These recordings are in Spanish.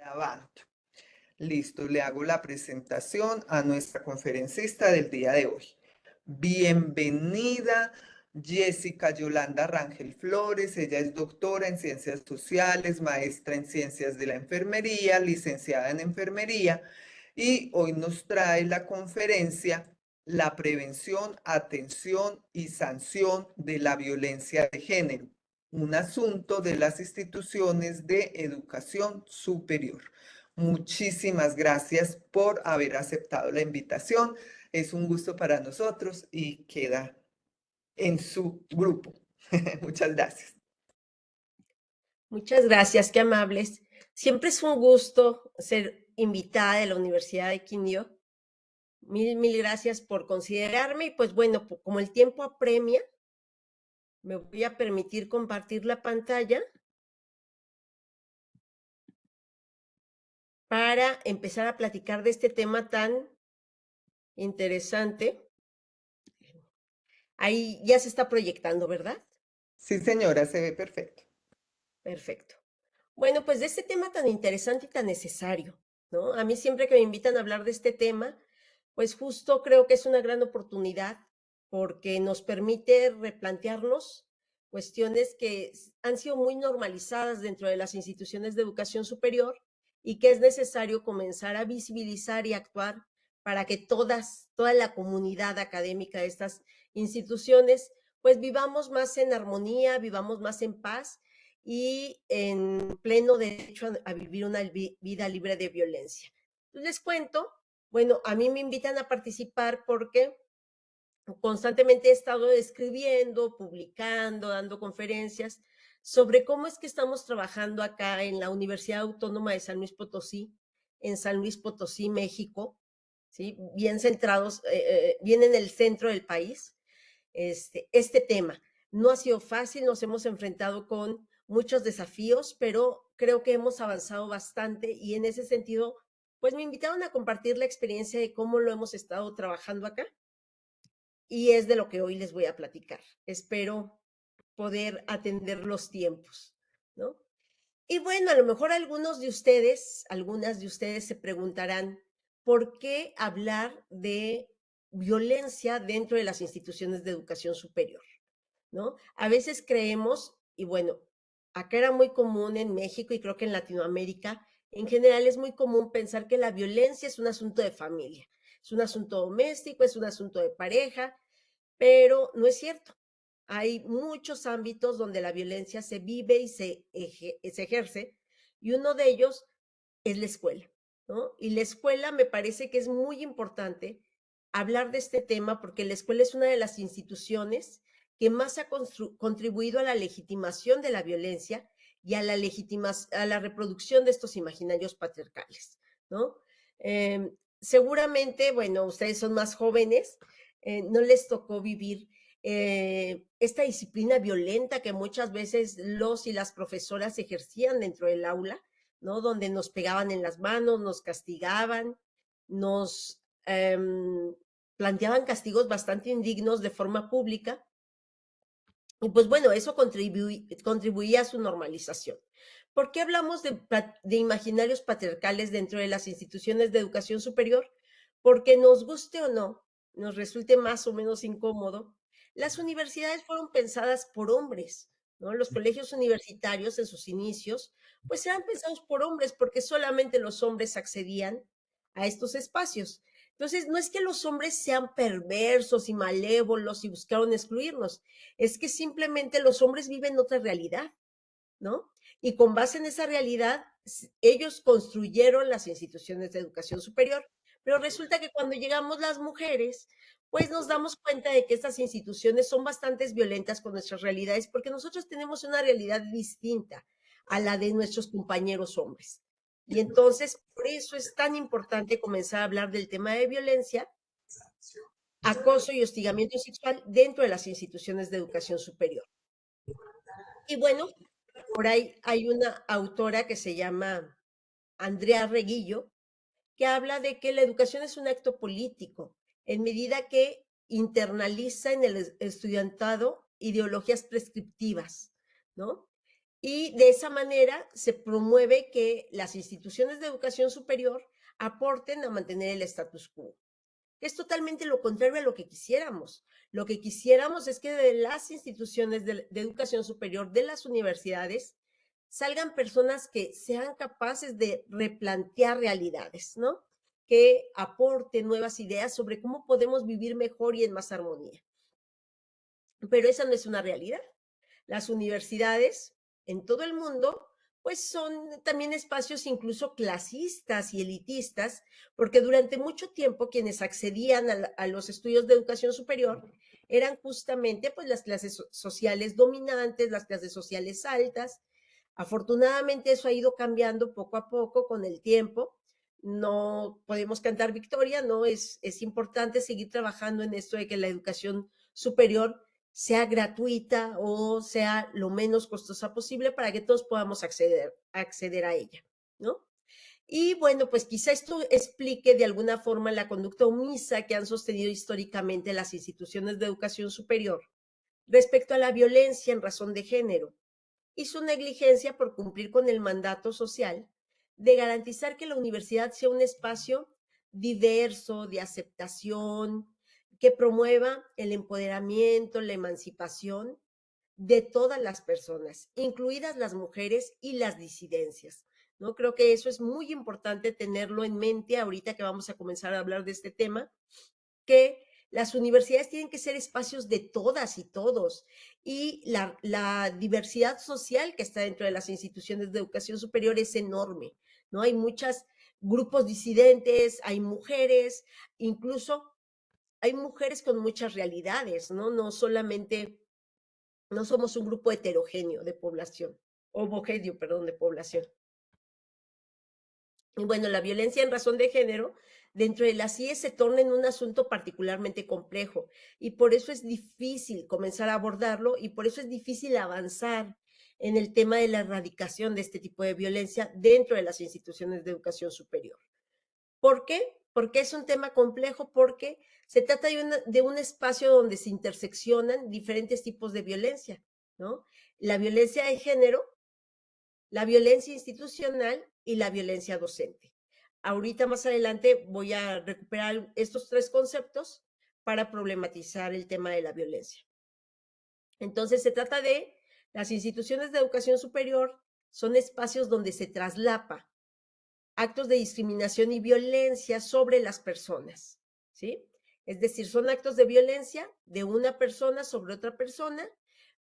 Grabando. Listo, le hago la presentación a nuestra conferencista del día de hoy. Bienvenida, Jessica Yolanda Rangel Flores. Ella es doctora en Ciencias Sociales, maestra en Ciencias de la Enfermería, licenciada en Enfermería, y hoy nos trae la conferencia La prevención, atención y sanción de la violencia de género, un asunto de las instituciones de educación superior. Muchísimas gracias por haber aceptado la invitación. Es un gusto para nosotros y queda en su grupo. Muchas gracias. Muchas gracias, qué amables. Siempre es un gusto ser invitada de la Universidad de Quindío. Mil gracias por considerarme y pues bueno, como el tiempo apremia, me voy a permitir compartir la pantalla para empezar a platicar de este tema tan interesante. Ahí ya se está proyectando, ¿verdad? Sí, señora, se ve perfecto. Perfecto. Bueno, pues de este tema tan interesante y tan necesario, ¿no? A mí siempre que me invitan a hablar de este tema, pues justo creo que es una gran oportunidad porque nos permite replantearnos cuestiones que han sido muy normalizadas dentro de las instituciones de educación superior y que es necesario comenzar a visibilizar y actuar para que toda la comunidad académica de estas instituciones, pues vivamos más en armonía, vivamos más en paz y en pleno derecho a vivir una vida libre de violencia. Entonces les cuento, bueno, a mí me invitan a participar porque constantemente he estado escribiendo, publicando, dando conferencias sobre cómo es que estamos trabajando acá en la Universidad Autónoma de San Luis Potosí, en San Luis Potosí, México, ¿sí? Bien centrados, bien en el centro del país, este tema. No ha sido fácil, nos hemos enfrentado con muchos desafíos, pero creo que hemos avanzado bastante y en ese sentido, pues me invitaron a compartir la experiencia de cómo lo hemos estado trabajando acá y es de lo que hoy les voy a platicar. Espero poder atender los tiempos, ¿no? Y bueno, a lo mejor algunas de ustedes se preguntarán, ¿por qué hablar de violencia dentro de las instituciones de educación superior? ¿No? A veces creemos, y bueno, acá era muy común en México y creo que en Latinoamérica, en general es muy común pensar que la violencia es un asunto de familia, es un asunto doméstico, es un asunto de pareja, pero no es cierto. Hay muchos ámbitos donde la violencia se vive y se ejerce, y uno de ellos es la escuela, ¿no? Y la escuela me parece que es muy importante hablar de este tema porque la escuela es una de las instituciones que más ha contribuido a la legitimación de la violencia y a a la reproducción de estos imaginarios patriarcales, ¿no? Seguramente, bueno, ustedes son más jóvenes, no les tocó vivir esta disciplina violenta que muchas veces los y las profesoras ejercían dentro del aula, ¿no? Donde nos pegaban en las manos, nos castigaban, nos planteaban castigos bastante indignos de forma pública. Y pues bueno, eso contribuía a su normalización. ¿Por qué hablamos de imaginarios patriarcales dentro de las instituciones de educación superior? Porque nos guste o no, nos resulte más o menos incómodo, las universidades fueron pensadas por hombres, ¿no? Los colegios universitarios en sus inicios, pues eran pensados por hombres porque solamente los hombres accedían a estos espacios. Entonces, no es que los hombres sean perversos y malévolos y buscaron excluirnos, es que simplemente los hombres viven otra realidad, ¿no? Y con base en esa realidad, ellos construyeron las instituciones de educación superior. Pero resulta que cuando llegamos las mujeres, pues nos damos cuenta de que estas instituciones son bastante violentas con nuestras realidades porque nosotros tenemos una realidad distinta a la de nuestros compañeros hombres. Y entonces, por eso es tan importante comenzar a hablar del tema de violencia, acoso y hostigamiento sexual dentro de las instituciones de educación superior. Y bueno, por ahí hay una autora que se llama Andrea Reguillo, que habla de que la educación es un acto político, en medida que internaliza en el estudiantado ideologías prescriptivas, ¿no? Y de esa manera se promueve que las instituciones de educación superior aporten a mantener el status quo. Es totalmente lo contrario a lo que quisiéramos. Lo que quisiéramos es que de las instituciones de educación superior, de las universidades, salgan personas que sean capaces de replantear realidades, ¿no? Que aporten nuevas ideas sobre cómo podemos vivir mejor y en más armonía. Pero esa no es una realidad. Las universidades en todo el mundo, pues son también espacios incluso clasistas y elitistas, porque durante mucho tiempo quienes accedían a los estudios de educación superior eran justamente pues las clases sociales dominantes, las clases sociales altas. Afortunadamente eso ha ido cambiando poco a poco con el tiempo. No podemos cantar victoria, ¿no? Es importante seguir trabajando en esto de que la educación superior sea gratuita o sea lo menos costosa posible para que todos podamos acceder a ella, ¿no? Y bueno, pues quizá esto explique de alguna forma la conducta omisa que han sostenido históricamente las instituciones de educación superior respecto a la violencia en razón de género y su negligencia por cumplir con el mandato social de garantizar que la universidad sea un espacio diverso, de aceptación, que promueva el empoderamiento, la emancipación de todas las personas, incluidas las mujeres y las disidencias. ¿No? Creo que eso es muy importante tenerlo en mente ahorita que vamos a comenzar a hablar de este tema, que las universidades tienen que ser espacios de todas y todos, y la diversidad social que está dentro de las instituciones de educación superior es enorme, ¿no? Hay muchos grupos disidentes, hay mujeres, incluso hay mujeres con muchas realidades, ¿no? No solamente, no somos un grupo heterogéneo de población, homogéneo, perdón, de población. Y bueno, la violencia en razón de género dentro de las CIE se torna en un asunto particularmente complejo y por eso es difícil comenzar a abordarlo y por eso es difícil avanzar en el tema de la erradicación de este tipo de violencia dentro de las instituciones de educación superior. ¿Por qué? Porque es un tema complejo, porque se trata de un espacio donde se interseccionan diferentes tipos de violencia, ¿no? La violencia de género, la violencia institucional y la violencia docente. Ahorita más adelante voy a recuperar estos tres conceptos para problematizar el tema de la violencia. Entonces, se trata de las instituciones de educación superior, son espacios donde se traslapa actos de discriminación y violencia sobre las personas, ¿sí? Es decir, son actos de violencia de una persona sobre otra persona,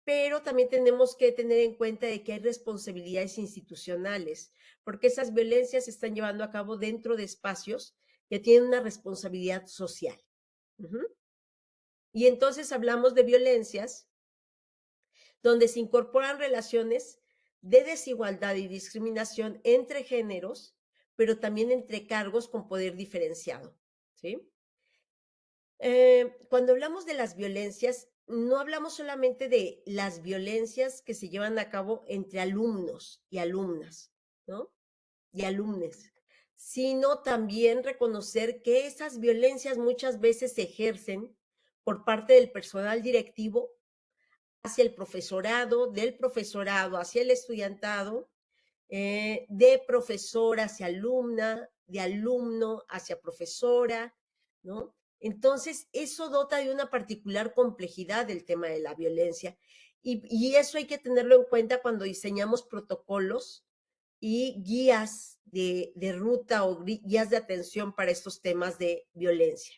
pero también tenemos que tener en cuenta de que hay responsabilidades institucionales, porque esas violencias se están llevando a cabo dentro de espacios que tienen una responsabilidad social. Y entonces hablamos de violencias donde se incorporan relaciones de desigualdad y discriminación entre géneros, pero también entre cargos con poder diferenciado, ¿sí? Cuando hablamos de las violencias, no hablamos solamente de las violencias que se llevan a cabo entre alumnos y alumnas, ¿no? Y alumnes, sino también reconocer que esas violencias muchas veces se ejercen por parte del personal directivo hacia el profesorado, del profesorado hacia el estudiantado, de profesora hacia alumna, de alumno hacia profesora, ¿no? Entonces, eso dota de una particular complejidad del tema de la violencia y eso hay que tenerlo en cuenta cuando diseñamos protocolos y guías de ruta o guías de atención para estos temas de violencia.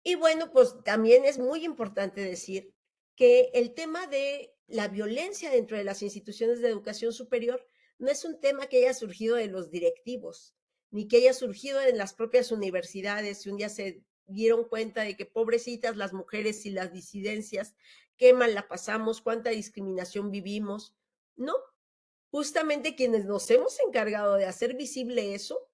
Y bueno, pues también es muy importante decir que el tema de la violencia dentro de las instituciones de educación superior no es un tema que haya surgido de los directivos, ni que haya surgido en las propias universidades, y un día se dieron cuenta de que pobrecitas las mujeres y las disidencias, qué mal la pasamos, cuánta discriminación vivimos. No, justamente quienes nos hemos encargado de hacer visible eso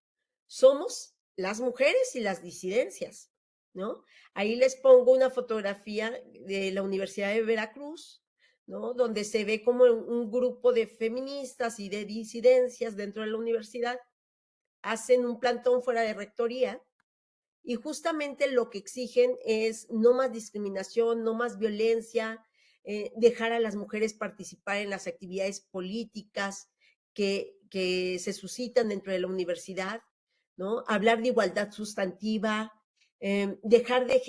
somos las mujeres y las disidencias, ¿no? Ahí les pongo una fotografía de la Universidad de Veracruz, ¿no? Donde se ve como un grupo de feministas y de disidencias dentro de la universidad hacen un plantón fuera de rectoría y justamente lo que exigen es no más discriminación, no más violencia, dejar a las mujeres participar en las actividades políticas que se suscitan dentro de la universidad, ¿no? Hablar de igualdad sustantiva, dejar de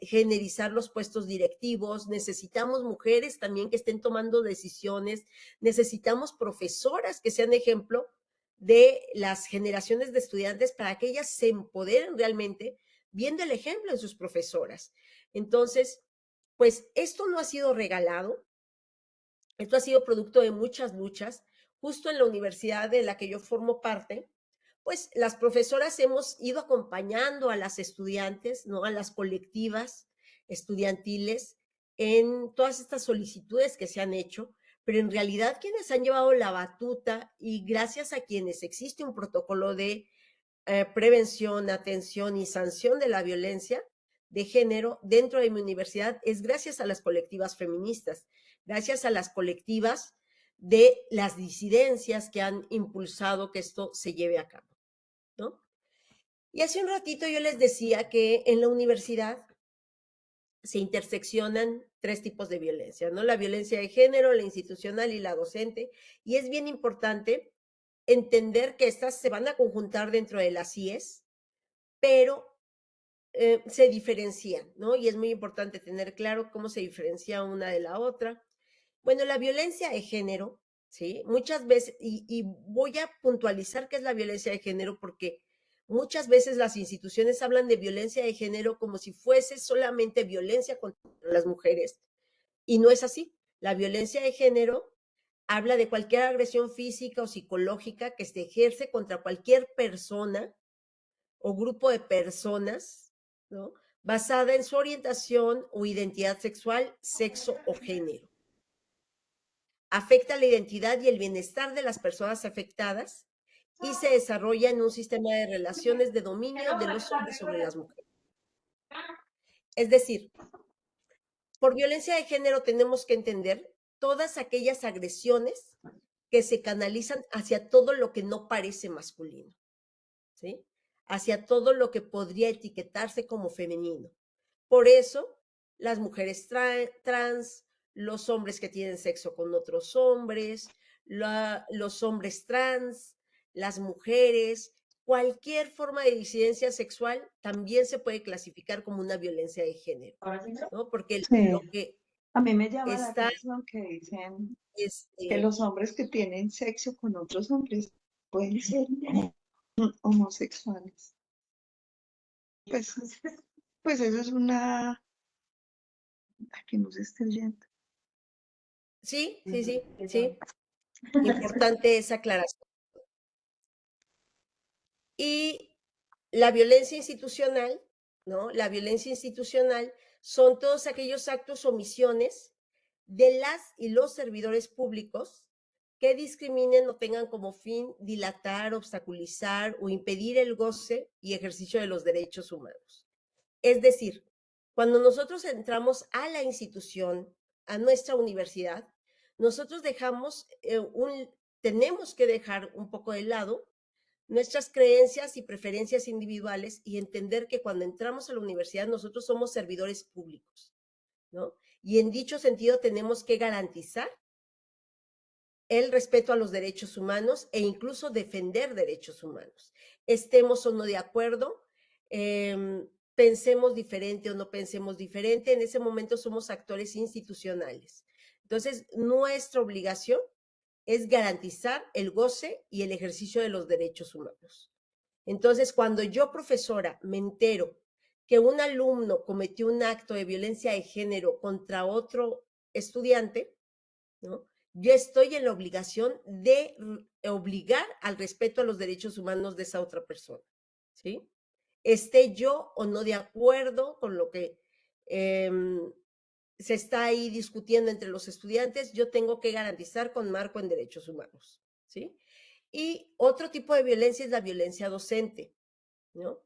generizar los puestos directivos. Necesitamos mujeres también que estén tomando decisiones, necesitamos profesoras que sean ejemplo de las generaciones de estudiantes para que ellas se empoderen realmente viendo el ejemplo en sus profesoras. Entonces, pues esto no ha sido regalado, esto ha sido producto de muchas luchas. Justo en la universidad de la que yo formo parte, pues las profesoras hemos ido acompañando a las estudiantes, ¿no? A las colectivas estudiantiles en todas estas solicitudes que se han hecho, pero en realidad quienes han llevado la batuta y gracias a quienes existe un protocolo de prevención, atención y sanción de la violencia de género dentro de mi universidad es gracias a las colectivas feministas, gracias a las colectivas de las disidencias que han impulsado que esto se lleve a cabo, ¿no? Y hace un ratito yo les decía que en la universidad se interseccionan tres tipos de violencia, ¿no? La violencia de género, la institucional y la docente. Y es bien importante entender que estas se van a conjuntar dentro de las CIES, pero se diferencian, ¿no? Y es muy importante tener claro cómo se diferencia una de la otra. Bueno, la violencia de género, ¿sí? Muchas veces, y voy a puntualizar qué es la violencia de género porque muchas veces las instituciones hablan de violencia de género como si fuese solamente violencia contra las mujeres, y no es así. La violencia de género habla de cualquier agresión física o psicológica que se ejerce contra cualquier persona o grupo de personas, ¿no? Basada en su orientación o identidad sexual, sexo o género. Afecta la identidad y el bienestar de las personas afectadas y se desarrolla en un sistema de relaciones de dominio de los hombres sobre las mujeres. Es decir, por violencia de género tenemos que entender todas aquellas agresiones que se canalizan hacia todo lo que no parece masculino, ¿sí? Hacia todo lo que podría etiquetarse como femenino. Por eso, las mujeres trans, los hombres que tienen sexo con otros hombres, los hombres trans, las mujeres, cualquier forma de disidencia sexual también se puede clasificar como una violencia de género, ¿no? Porque Sí, lo que a mí me llama la está, atención que dicen que este, los hombres que tienen sexo con otros hombres pueden ser homosexuales. Pues, pues eso es una... a que nos esté oyendo. sí, sí, sí, sí, importante esa aclaración. Y la violencia institucional, ¿no? La violencia institucional son todos aquellos actos o omisiones de las y los servidores públicos que discriminen o tengan como fin dilatar, obstaculizar o impedir el goce y ejercicio de los derechos humanos. Es decir, cuando nosotros entramos a la institución, a nuestra universidad, nosotros tenemos que dejar un poco de lado nuestras creencias y preferencias individuales y entender que cuando entramos a la universidad nosotros somos servidores públicos, ¿no? Y en dicho sentido tenemos que garantizar el respeto a los derechos humanos e incluso defender derechos humanos. Estemos o no de acuerdo, pensemos diferente o no pensemos diferente, en ese momento somos actores institucionales. Entonces, nuestra obligación es garantizar el goce y el ejercicio de los derechos humanos. Entonces, cuando yo, profesora, me entero que un alumno cometió un acto de violencia de género contra otro estudiante, ¿no? Yo estoy en la obligación de obligar al respeto a los derechos humanos de esa otra persona, ¿sí? Esté yo o no de acuerdo con lo que eh, se está ahí discutiendo entre los estudiantes, yo tengo que garantizar con marco en derechos humanos, ¿sí? Y otro tipo de violencia es la violencia docente, ¿no?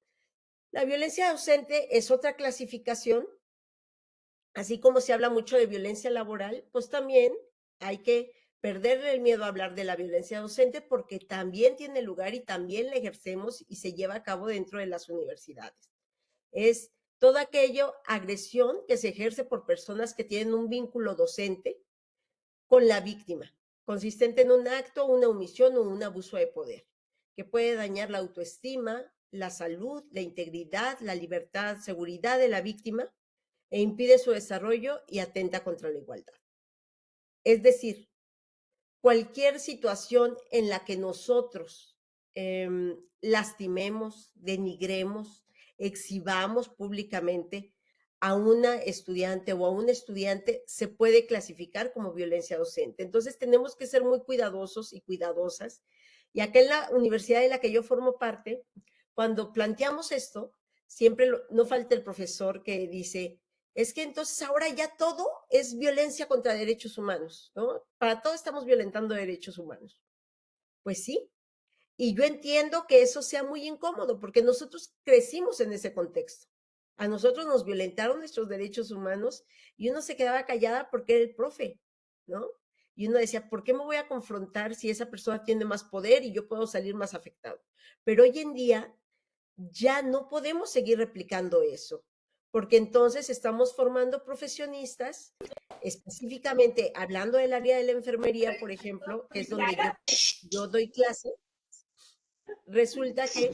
La violencia docente es otra clasificación, así como se habla mucho de violencia laboral, pues también hay que perderle el miedo a hablar de la violencia docente porque también tiene lugar y también la ejercemos y se lleva a cabo dentro de las universidades. Es Todo aquello, agresión que se ejerce por personas que tienen un vínculo docente con la víctima, consistente en un acto, una omisión o un abuso de poder, que puede dañar la autoestima, la salud, la integridad, la libertad, seguridad de la víctima e impide su desarrollo y atenta contra la igualdad. Es decir, cualquier situación en la que nosotros lastimemos, denigremos, exhibamos públicamente a una estudiante o a un estudiante, se puede clasificar como violencia docente. Entonces tenemos que ser muy cuidadosos y cuidadosas. Y acá en la universidad de la que yo formo parte, cuando planteamos esto, siempre no falta el profesor que dice, es que entonces ahora ya todo es violencia contra derechos humanos, ¿no? Para todo estamos violentando derechos humanos. Pues sí, y yo entiendo que eso sea muy incómodo porque nosotros crecimos en ese contexto. A nosotros nos violentaron nuestros derechos humanos y uno se quedaba callada porque era el profe, ¿no? Y uno decía, ¿por qué me voy a confrontar si esa persona tiene más poder y yo puedo salir más afectado? Pero hoy en día ya no podemos seguir replicando eso, porque entonces estamos formando profesionistas, específicamente hablando del área de la enfermería, por ejemplo, que es donde yo doy clase. Resulta que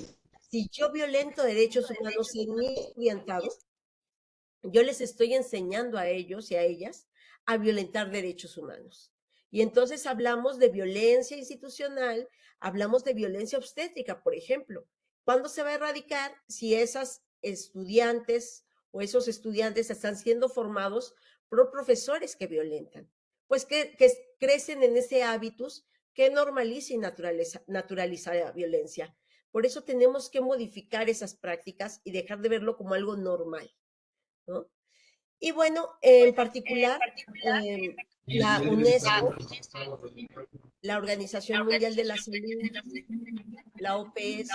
si yo violento derechos humanos en mi estudiantado, yo les estoy enseñando a ellos y a ellas a violentar derechos humanos. Y entonces hablamos de violencia institucional, hablamos de violencia obstétrica, por ejemplo. ¿Cuándo se va a erradicar si esas estudiantes o esos estudiantes están siendo formados por profesores que violentan? Pues que crecen en ese hábitus que normaliza y naturaliza la violencia. Por eso tenemos que modificar esas prácticas y dejar de verlo como algo normal, ¿no? Y bueno, en particular, la UNESCO, la Organización Mundial de la Salud, la OPS,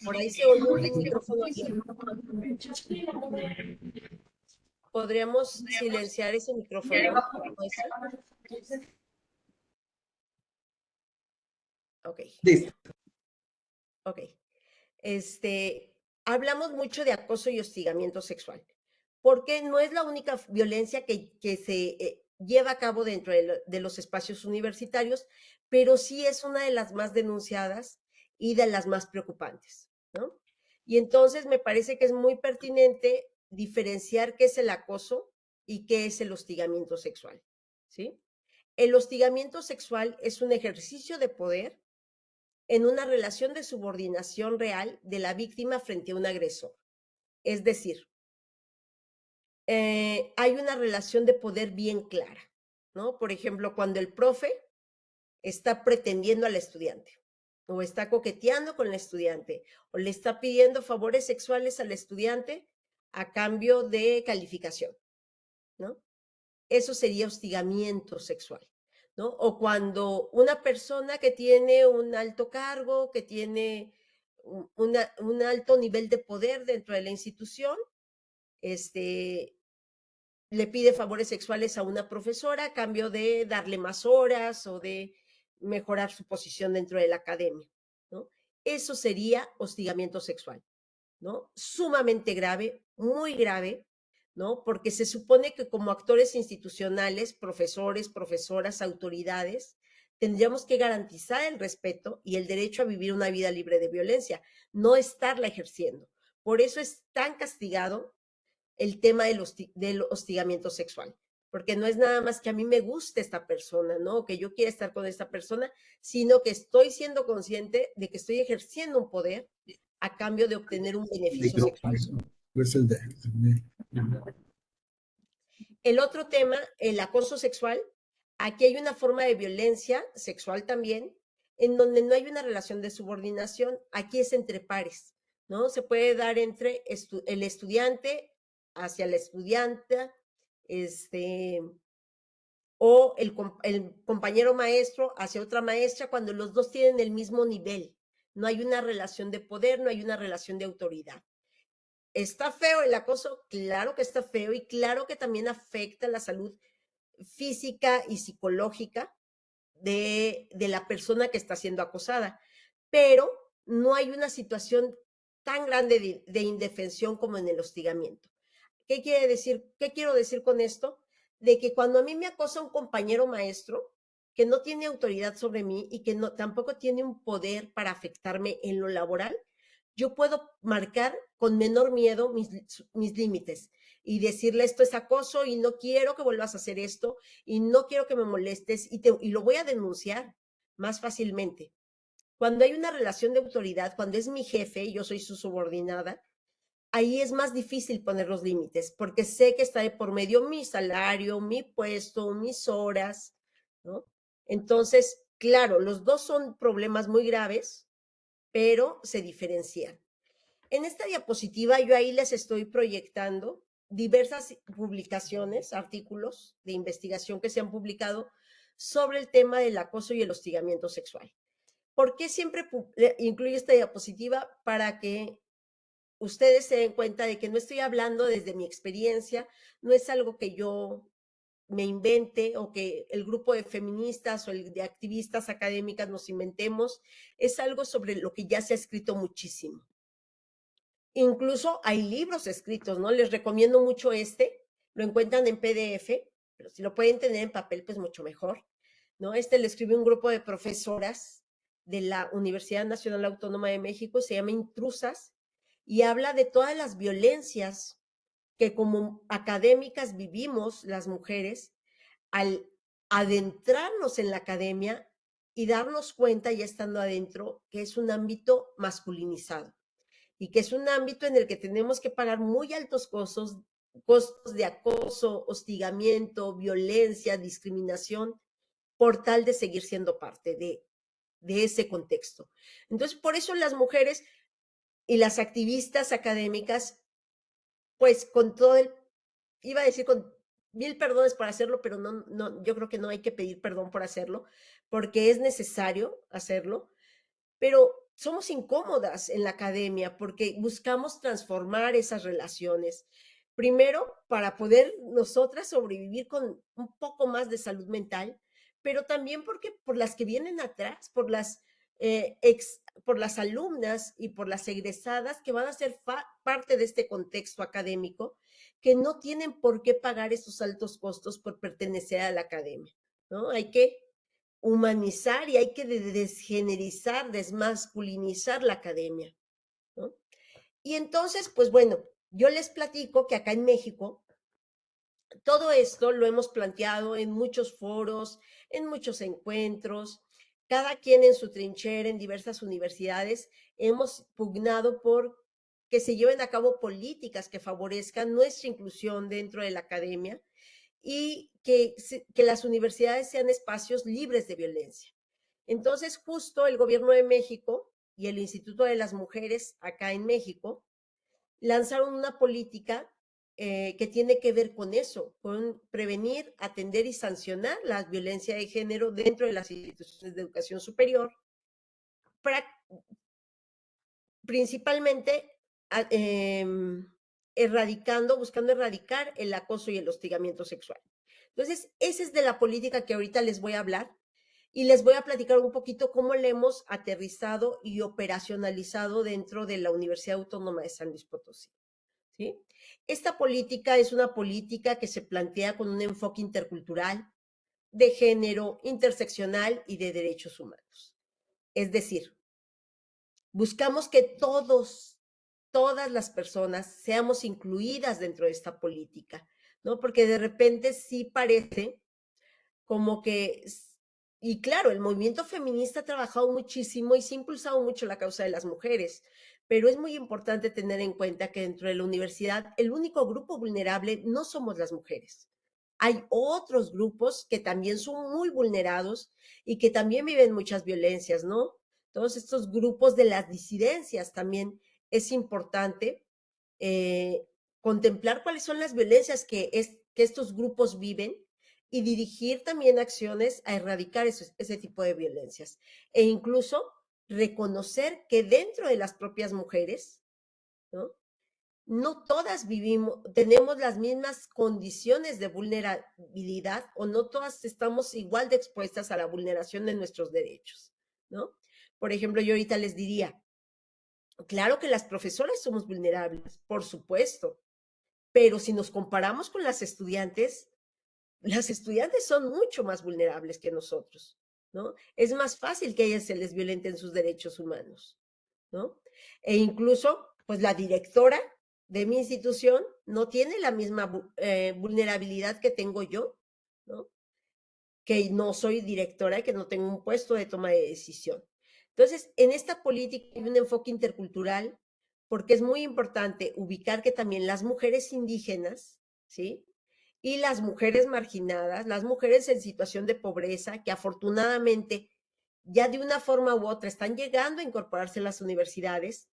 por ahí se oye un micrófono abierto. ¿Podríamos silenciar ese micrófono? ¿Puede ser? Ok. Listo. Ok. Hablamos mucho de acoso y hostigamiento sexual, porque no es la única violencia que se lleva a cabo dentro de los espacios universitarios, pero sí es una de las más denunciadas y de las más preocupantes, ¿no? Y entonces me parece que es muy pertinente diferenciar qué es el acoso y qué es el hostigamiento sexual, ¿sí? El hostigamiento sexual es un ejercicio de poder en una relación de subordinación real de la víctima frente a un agresor. Es decir, hay una relación de poder bien clara, ¿no? Por ejemplo, cuando el profe está pretendiendo al estudiante, o está coqueteando con el estudiante, o le está pidiendo favores sexuales al estudiante a cambio de calificación, ¿no? Eso sería hostigamiento sexual, ¿no? O cuando una persona que tiene un alto cargo, que tiene un alto nivel de poder dentro de la institución, le pide favores sexuales a una profesora a cambio de darle más horas o de mejorar su posición dentro de la academia, ¿no? Eso sería hostigamiento sexual, ¿no? Sumamente grave, muy grave, ¿no? Porque se supone que como actores institucionales, profesores, profesoras, autoridades, tendríamos que garantizar el respeto y el derecho a vivir una vida libre de violencia, no estarla ejerciendo. Por eso es tan castigado el tema del hostigamiento sexual, porque no es nada más que a mí me guste esta persona, ¿no? Que yo quiera estar con esta persona, sino que estoy siendo consciente de que estoy ejerciendo un poder a cambio de obtener un beneficio sexual. El otro tema, el acoso sexual. Aquí hay una forma de violencia sexual también, en donde no hay una relación de subordinación. Aquí es entre pares, ¿no? Se puede dar entre el estudiante hacia la estudianta, o el compañero maestro hacia otra maestra, cuando los dos tienen el mismo nivel. No hay una relación de poder, no hay una relación de autoridad. ¿Está feo el acoso? Claro que está feo y claro que también afecta la salud física y psicológica de la persona que está siendo acosada, pero no hay una situación tan grande de indefensión como en el hostigamiento. ¿Qué quiere decir? ¿Qué quiero decir con esto? De que cuando a mí me acosa un compañero maestro que no tiene autoridad sobre mí y que no, tampoco tiene un poder para afectarme en lo laboral, yo puedo marcar con menor miedo mis límites y decirle esto es acoso y no quiero que vuelvas a hacer esto y no quiero que me molestes y lo voy a denunciar más fácilmente. Cuando hay una relación de autoridad, cuando es mi jefe y yo soy su subordinada, ahí es más difícil poner los límites, porque sé que está de por medio mi salario, mi puesto, mis horas, ¿no? Entonces, claro, los dos son problemas muy graves, pero se diferencian. En esta diapositiva yo ahí les estoy proyectando diversas publicaciones, artículos de investigación que se han publicado sobre el tema del acoso y el hostigamiento sexual. ¿Por qué siempre incluyo esta diapositiva? Para que ustedes se den cuenta de que no estoy hablando desde mi experiencia, no es algo que yo me invente o que el grupo de feministas o el de activistas académicas nos inventemos, es algo sobre lo que ya se ha escrito muchísimo. Incluso hay libros escritos, ¿no? Les recomiendo mucho lo encuentran en PDF, pero si lo pueden tener en papel, pues mucho mejor, ¿no? Lo escribió un grupo de profesoras de la Universidad Nacional Autónoma de México, se llama Intrusas, y habla de todas las violencias que como académicas vivimos las mujeres al adentrarnos en la academia y darnos cuenta, ya estando adentro, que es un ámbito masculinizado y que es un ámbito en el que tenemos que pagar muy altos costos de acoso, hostigamiento, violencia, discriminación, por tal de seguir siendo parte de ese contexto. Entonces, por eso las mujeres y las activistas académicas, pues con todo iba a decir con 1000 perdones por hacerlo, pero no, yo creo que no hay que pedir perdón por hacerlo, porque es necesario hacerlo, pero somos incómodas en la academia porque buscamos transformar esas relaciones. Primero, para poder nosotras sobrevivir con un poco más de salud mental, pero también porque por las que vienen atrás, por las alumnas y por las egresadas que van a ser parte de este contexto académico, que no tienen por qué pagar esos altos costos por pertenecer a la academia, ¿no? Hay que humanizar y hay que desgenerizar, desmasculinizar la academia, ¿no? Y entonces, pues bueno, yo les platico que acá en México todo esto lo hemos planteado en muchos foros, en muchos encuentros, cada quien en su trinchera, en diversas universidades, hemos pugnado por que se lleven a cabo políticas que favorezcan nuestra inclusión dentro de la academia y que las universidades sean espacios libres de violencia. Entonces, justo el gobierno de México y el Instituto de las Mujeres acá en México lanzaron una política que tiene que ver con eso, con prevenir, atender y sancionar la violencia de género dentro de las instituciones de educación superior, para, principalmente buscando erradicar el acoso y el hostigamiento sexual. Entonces, esa es de la política que ahorita les voy a hablar y les voy a platicar un poquito cómo le hemos aterrizado y operacionalizado dentro de la Universidad Autónoma de San Luis Potosí. ¿Sí? Esta política es una política que se plantea con un enfoque intercultural, de género, interseccional y de derechos humanos. Es decir, buscamos que todas las personas seamos incluidas dentro de esta política, ¿no? Porque de repente sí parece como que, y claro, el movimiento feminista ha trabajado muchísimo y se ha impulsado mucho la causa de las mujeres, pero es muy importante tener en cuenta que dentro de la universidad el único grupo vulnerable no somos las mujeres. Hay otros grupos que también son muy vulnerados y que también viven muchas violencias, ¿no? Todos estos grupos de las disidencias también es importante contemplar cuáles son las violencias que estos grupos viven y dirigir también acciones a erradicar ese tipo de violencias. E incluso reconocer que dentro de las propias mujeres, ¿no? No todas tenemos las mismas condiciones de vulnerabilidad o no todas estamos igual de expuestas a la vulneración de nuestros derechos, ¿no? Por ejemplo, yo ahorita les diría, claro que las profesoras somos vulnerables, por supuesto, Pero si nos comparamos con las estudiantes son mucho más vulnerables que nosotros, ¿no? Es más fácil que a ellas se les violenten sus derechos humanos, ¿no? E incluso, pues la directora de mi institución no tiene la misma vulnerabilidad que tengo yo, ¿no? Que no soy directora y que no tengo un puesto de toma de decisión. Entonces, en esta política hay un enfoque intercultural porque es muy importante ubicar que también las mujeres indígenas, ¿sí? Y las mujeres marginadas, las mujeres en situación de pobreza, que afortunadamente ya de una forma u otra están llegando a incorporarse a las universidades,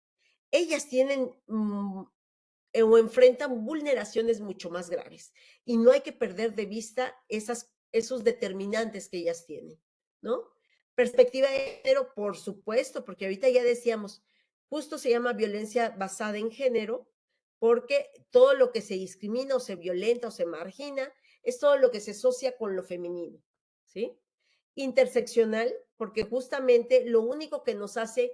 ellas tienen o enfrentan vulneraciones mucho más graves. Y no hay que perder de vista esos determinantes que ellas tienen, ¿no? Perspectiva de género, por supuesto, porque ahorita ya decíamos, justo se llama violencia basada en género, porque todo lo que se discrimina o se violenta o se margina es todo lo que se asocia con lo femenino, ¿sí? Interseccional, porque justamente lo único que nos hace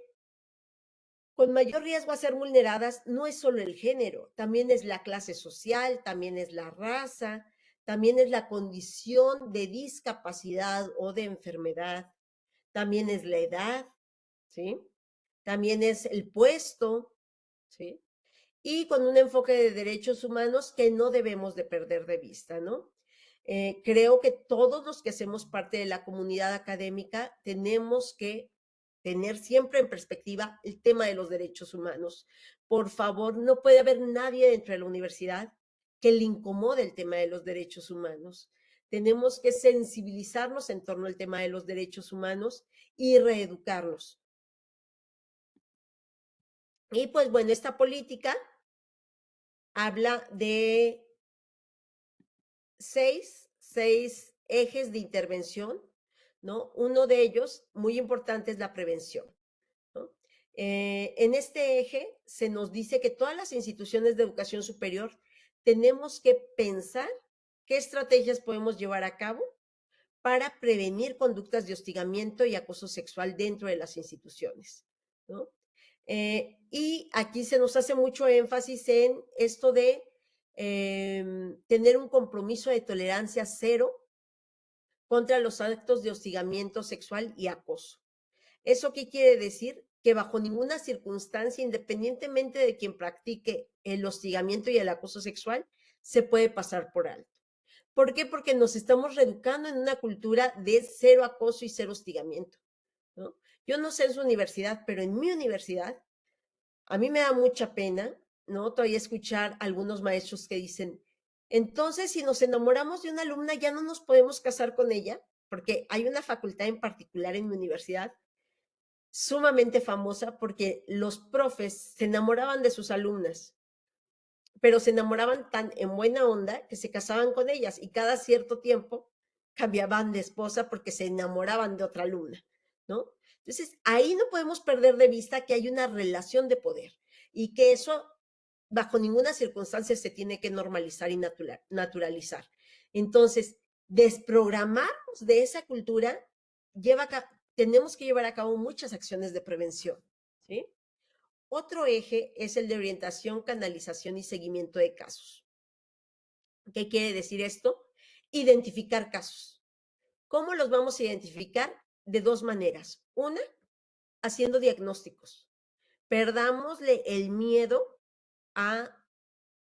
con mayor riesgo a ser vulneradas no es solo el género, también es la clase social, también es la raza, también es la condición de discapacidad o de enfermedad, también es la edad, ¿sí? También es el puesto, ¿sí? Y con un enfoque de derechos humanos que no debemos de perder de vista, ¿no? Creo que todos los que hacemos parte de la comunidad académica tenemos que tener siempre en perspectiva el tema de los derechos humanos. Por favor, no puede haber nadie dentro de la universidad que le incomode el tema de los derechos humanos. Tenemos que sensibilizarnos en torno al tema de los derechos humanos y reeducarnos. Y pues bueno, esta política habla de seis ejes de intervención, ¿no? Uno de ellos, muy importante, es la prevención, ¿no? En este eje se nos dice que todas las instituciones de educación superior tenemos que pensar qué estrategias podemos llevar a cabo para prevenir conductas de hostigamiento y acoso sexual dentro de las instituciones, ¿no? Y aquí se nos hace mucho énfasis en esto de tener un compromiso de tolerancia cero contra los actos de hostigamiento sexual y acoso. ¿Eso qué quiere decir? Que bajo ninguna circunstancia, independientemente de quien practique el hostigamiento y el acoso sexual, se puede pasar por alto. ¿Por qué? Porque nos estamos reeducando en una cultura de cero acoso y cero hostigamiento, ¿no? Yo no sé en su universidad, pero en mi universidad, a mí me da mucha pena, ¿no? Todavía escuchar a algunos maestros que dicen, entonces, si nos enamoramos de una alumna, ya no nos podemos casar con ella, porque hay una facultad en particular en mi universidad sumamente famosa porque los profes se enamoraban de sus alumnas, pero se enamoraban tan en buena onda que se casaban con ellas y cada cierto tiempo cambiaban de esposa porque se enamoraban de otra alumna, ¿no? Entonces, ahí no podemos perder de vista que hay una relación de poder y que eso bajo ninguna circunstancia se tiene que normalizar y naturalizar. Entonces, desprogramarnos de esa cultura tenemos que llevar a cabo muchas acciones de prevención, ¿sí? Otro eje es el de orientación, canalización y seguimiento de casos. ¿Qué quiere decir esto? Identificar casos. ¿Cómo los vamos a identificar? De dos maneras. Una, haciendo diagnósticos. Perdámosle el miedo a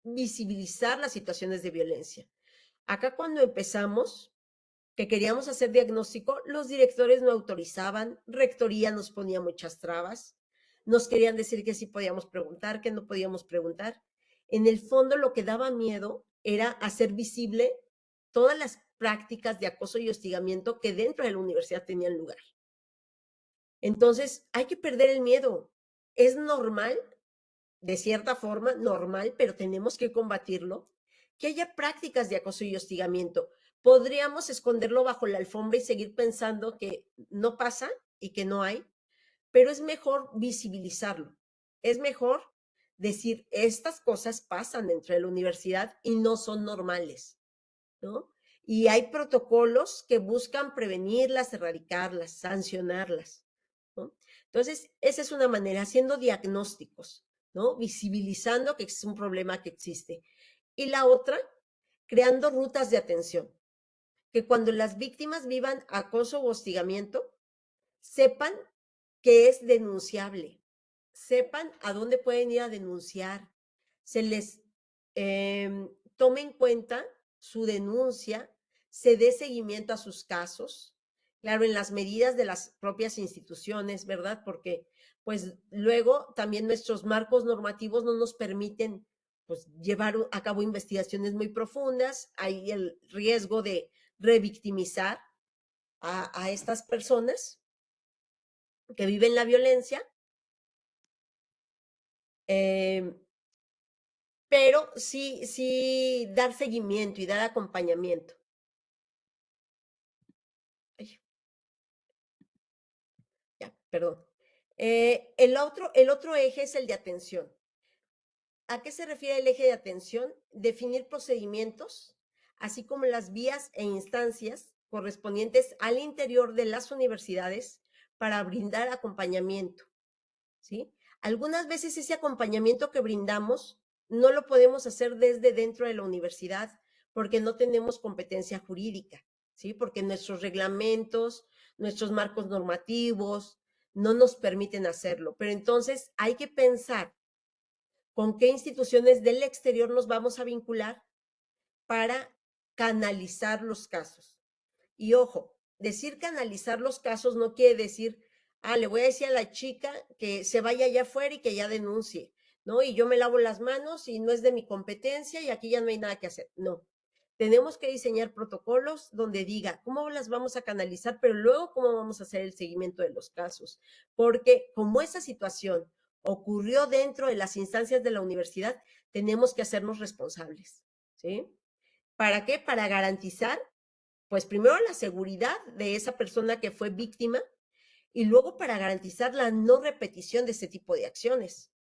visibilizar las situaciones de violencia. Acá cuando empezamos, que queríamos hacer diagnóstico, los directores no autorizaban, rectoría nos ponía muchas trabas, nos querían decir que sí podíamos preguntar, que no podíamos preguntar. En el fondo lo que daba miedo era hacer visible todas las prácticas de acoso y hostigamiento que dentro de la universidad tenían lugar. Entonces, hay que perder el miedo. Es normal, de cierta forma, normal, pero tenemos que combatirlo, que haya prácticas de acoso y hostigamiento. Podríamos esconderlo bajo la alfombra y seguir pensando que no pasa y que no hay, pero es mejor visibilizarlo. Es mejor decir, estas cosas pasan dentro de la universidad y no son normales, ¿no? Y hay protocolos que buscan prevenirlas, erradicarlas, sancionarlas, ¿no? Entonces, esa es una manera, haciendo diagnósticos, ¿no? Visibilizando que es un problema que existe. Y la otra, creando rutas de atención, que cuando las víctimas vivan acoso o hostigamiento, sepan que es denunciable, sepan a dónde pueden ir a denunciar, se les tome en cuenta su denuncia, se dé seguimiento a sus casos, claro, en las medidas de las propias instituciones, ¿verdad? Porque pues luego también nuestros marcos normativos no nos permiten pues llevar a cabo investigaciones muy profundas, hay el riesgo de revictimizar a estas personas que viven la violencia, pero sí dar seguimiento y dar acompañamiento. Ay, ya, perdón. El otro eje es el de atención. ¿A qué se refiere el eje de atención? Definir procedimientos, así como las vías e instancias correspondientes al interior de las universidades para brindar acompañamiento, ¿sí? Algunas veces ese acompañamiento que brindamos no lo podemos hacer desde dentro de la universidad porque no tenemos competencia jurídica, ¿sí? Porque nuestros reglamentos, nuestros marcos normativos no nos permiten hacerlo. Pero entonces hay que pensar con qué instituciones del exterior nos vamos a vincular para canalizar los casos. Y ojo, decir canalizar los casos no quiere decir, le voy a decir a la chica que se vaya allá afuera y que ya denuncie, ¿no? Y yo me lavo las manos y no es de mi competencia y aquí ya no hay nada que hacer. No. Tenemos que diseñar protocolos donde diga cómo las vamos a canalizar, pero luego cómo vamos a hacer el seguimiento de los casos. Porque como esa situación ocurrió dentro de las instancias de la universidad, tenemos que hacernos responsables, ¿sí? ¿Para qué? Para garantizar pues primero la seguridad de esa persona que fue víctima y luego para garantizar la no repetición de este tipo de acciones,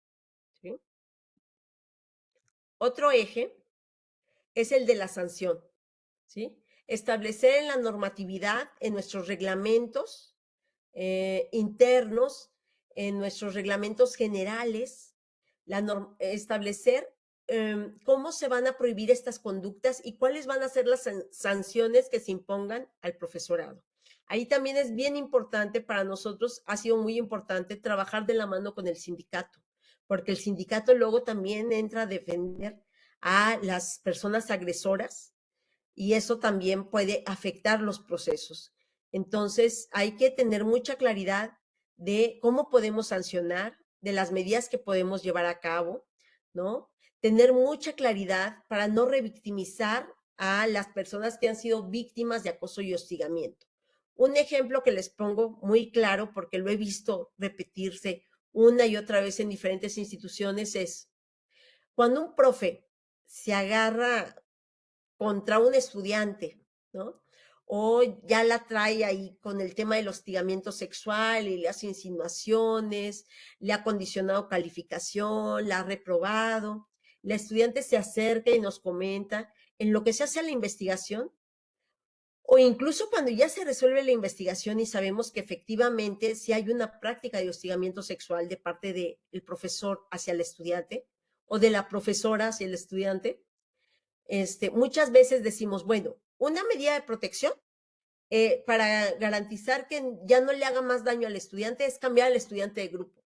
¿sí? Otro eje es el de la sanción, ¿sí? Establecer en la normatividad, en nuestros reglamentos internos, en nuestros reglamentos generales, establecer cómo se van a prohibir estas conductas y cuáles van a ser las sanciones que se impongan al profesorado. Ahí también es bien importante para nosotros, ha sido muy importante trabajar de la mano con el sindicato, porque el sindicato luego también entra a defender a las personas agresoras y eso también puede afectar los procesos. Entonces, hay que tener mucha claridad de cómo podemos sancionar, de las medidas que podemos llevar a cabo, ¿no? Tener mucha claridad para no revictimizar a las personas que han sido víctimas de acoso y hostigamiento. Un ejemplo que les pongo muy claro, porque lo he visto repetirse una y otra vez en diferentes instituciones, es cuando un profe se agarra contra un estudiante, ¿no? O ya la trae ahí con el tema del hostigamiento sexual y le hace insinuaciones, le ha condicionado calificación, la ha reprobado. La estudiante se acerca y nos comenta en lo que se hace a la investigación o incluso cuando ya se resuelve la investigación y sabemos que efectivamente si hay una práctica de hostigamiento sexual de parte del profesor hacia el estudiante o de la profesora hacia el estudiante, muchas veces decimos, bueno, una medida de protección para garantizar que ya no le haga más daño al estudiante es cambiar al estudiante de grupo,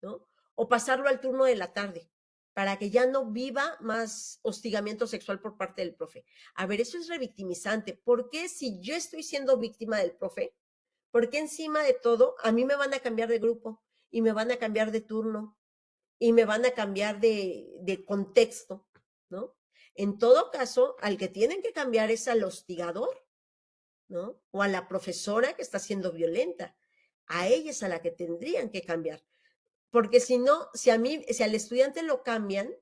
¿no? O pasarlo al turno de la tarde para que ya no viva más hostigamiento sexual por parte del profe. A ver, eso es revictimizante. ¿Por qué si yo estoy siendo víctima del profe, por qué encima de todo a mí me van a cambiar de grupo y me van a cambiar de turno y me van a cambiar de contexto, ¿no? En todo caso, al que tienen que cambiar es al hostigador, ¿no? O a la profesora que está siendo violenta. A ella es a la que tendrían que cambiar. Porque si no, si al estudiante lo cambian,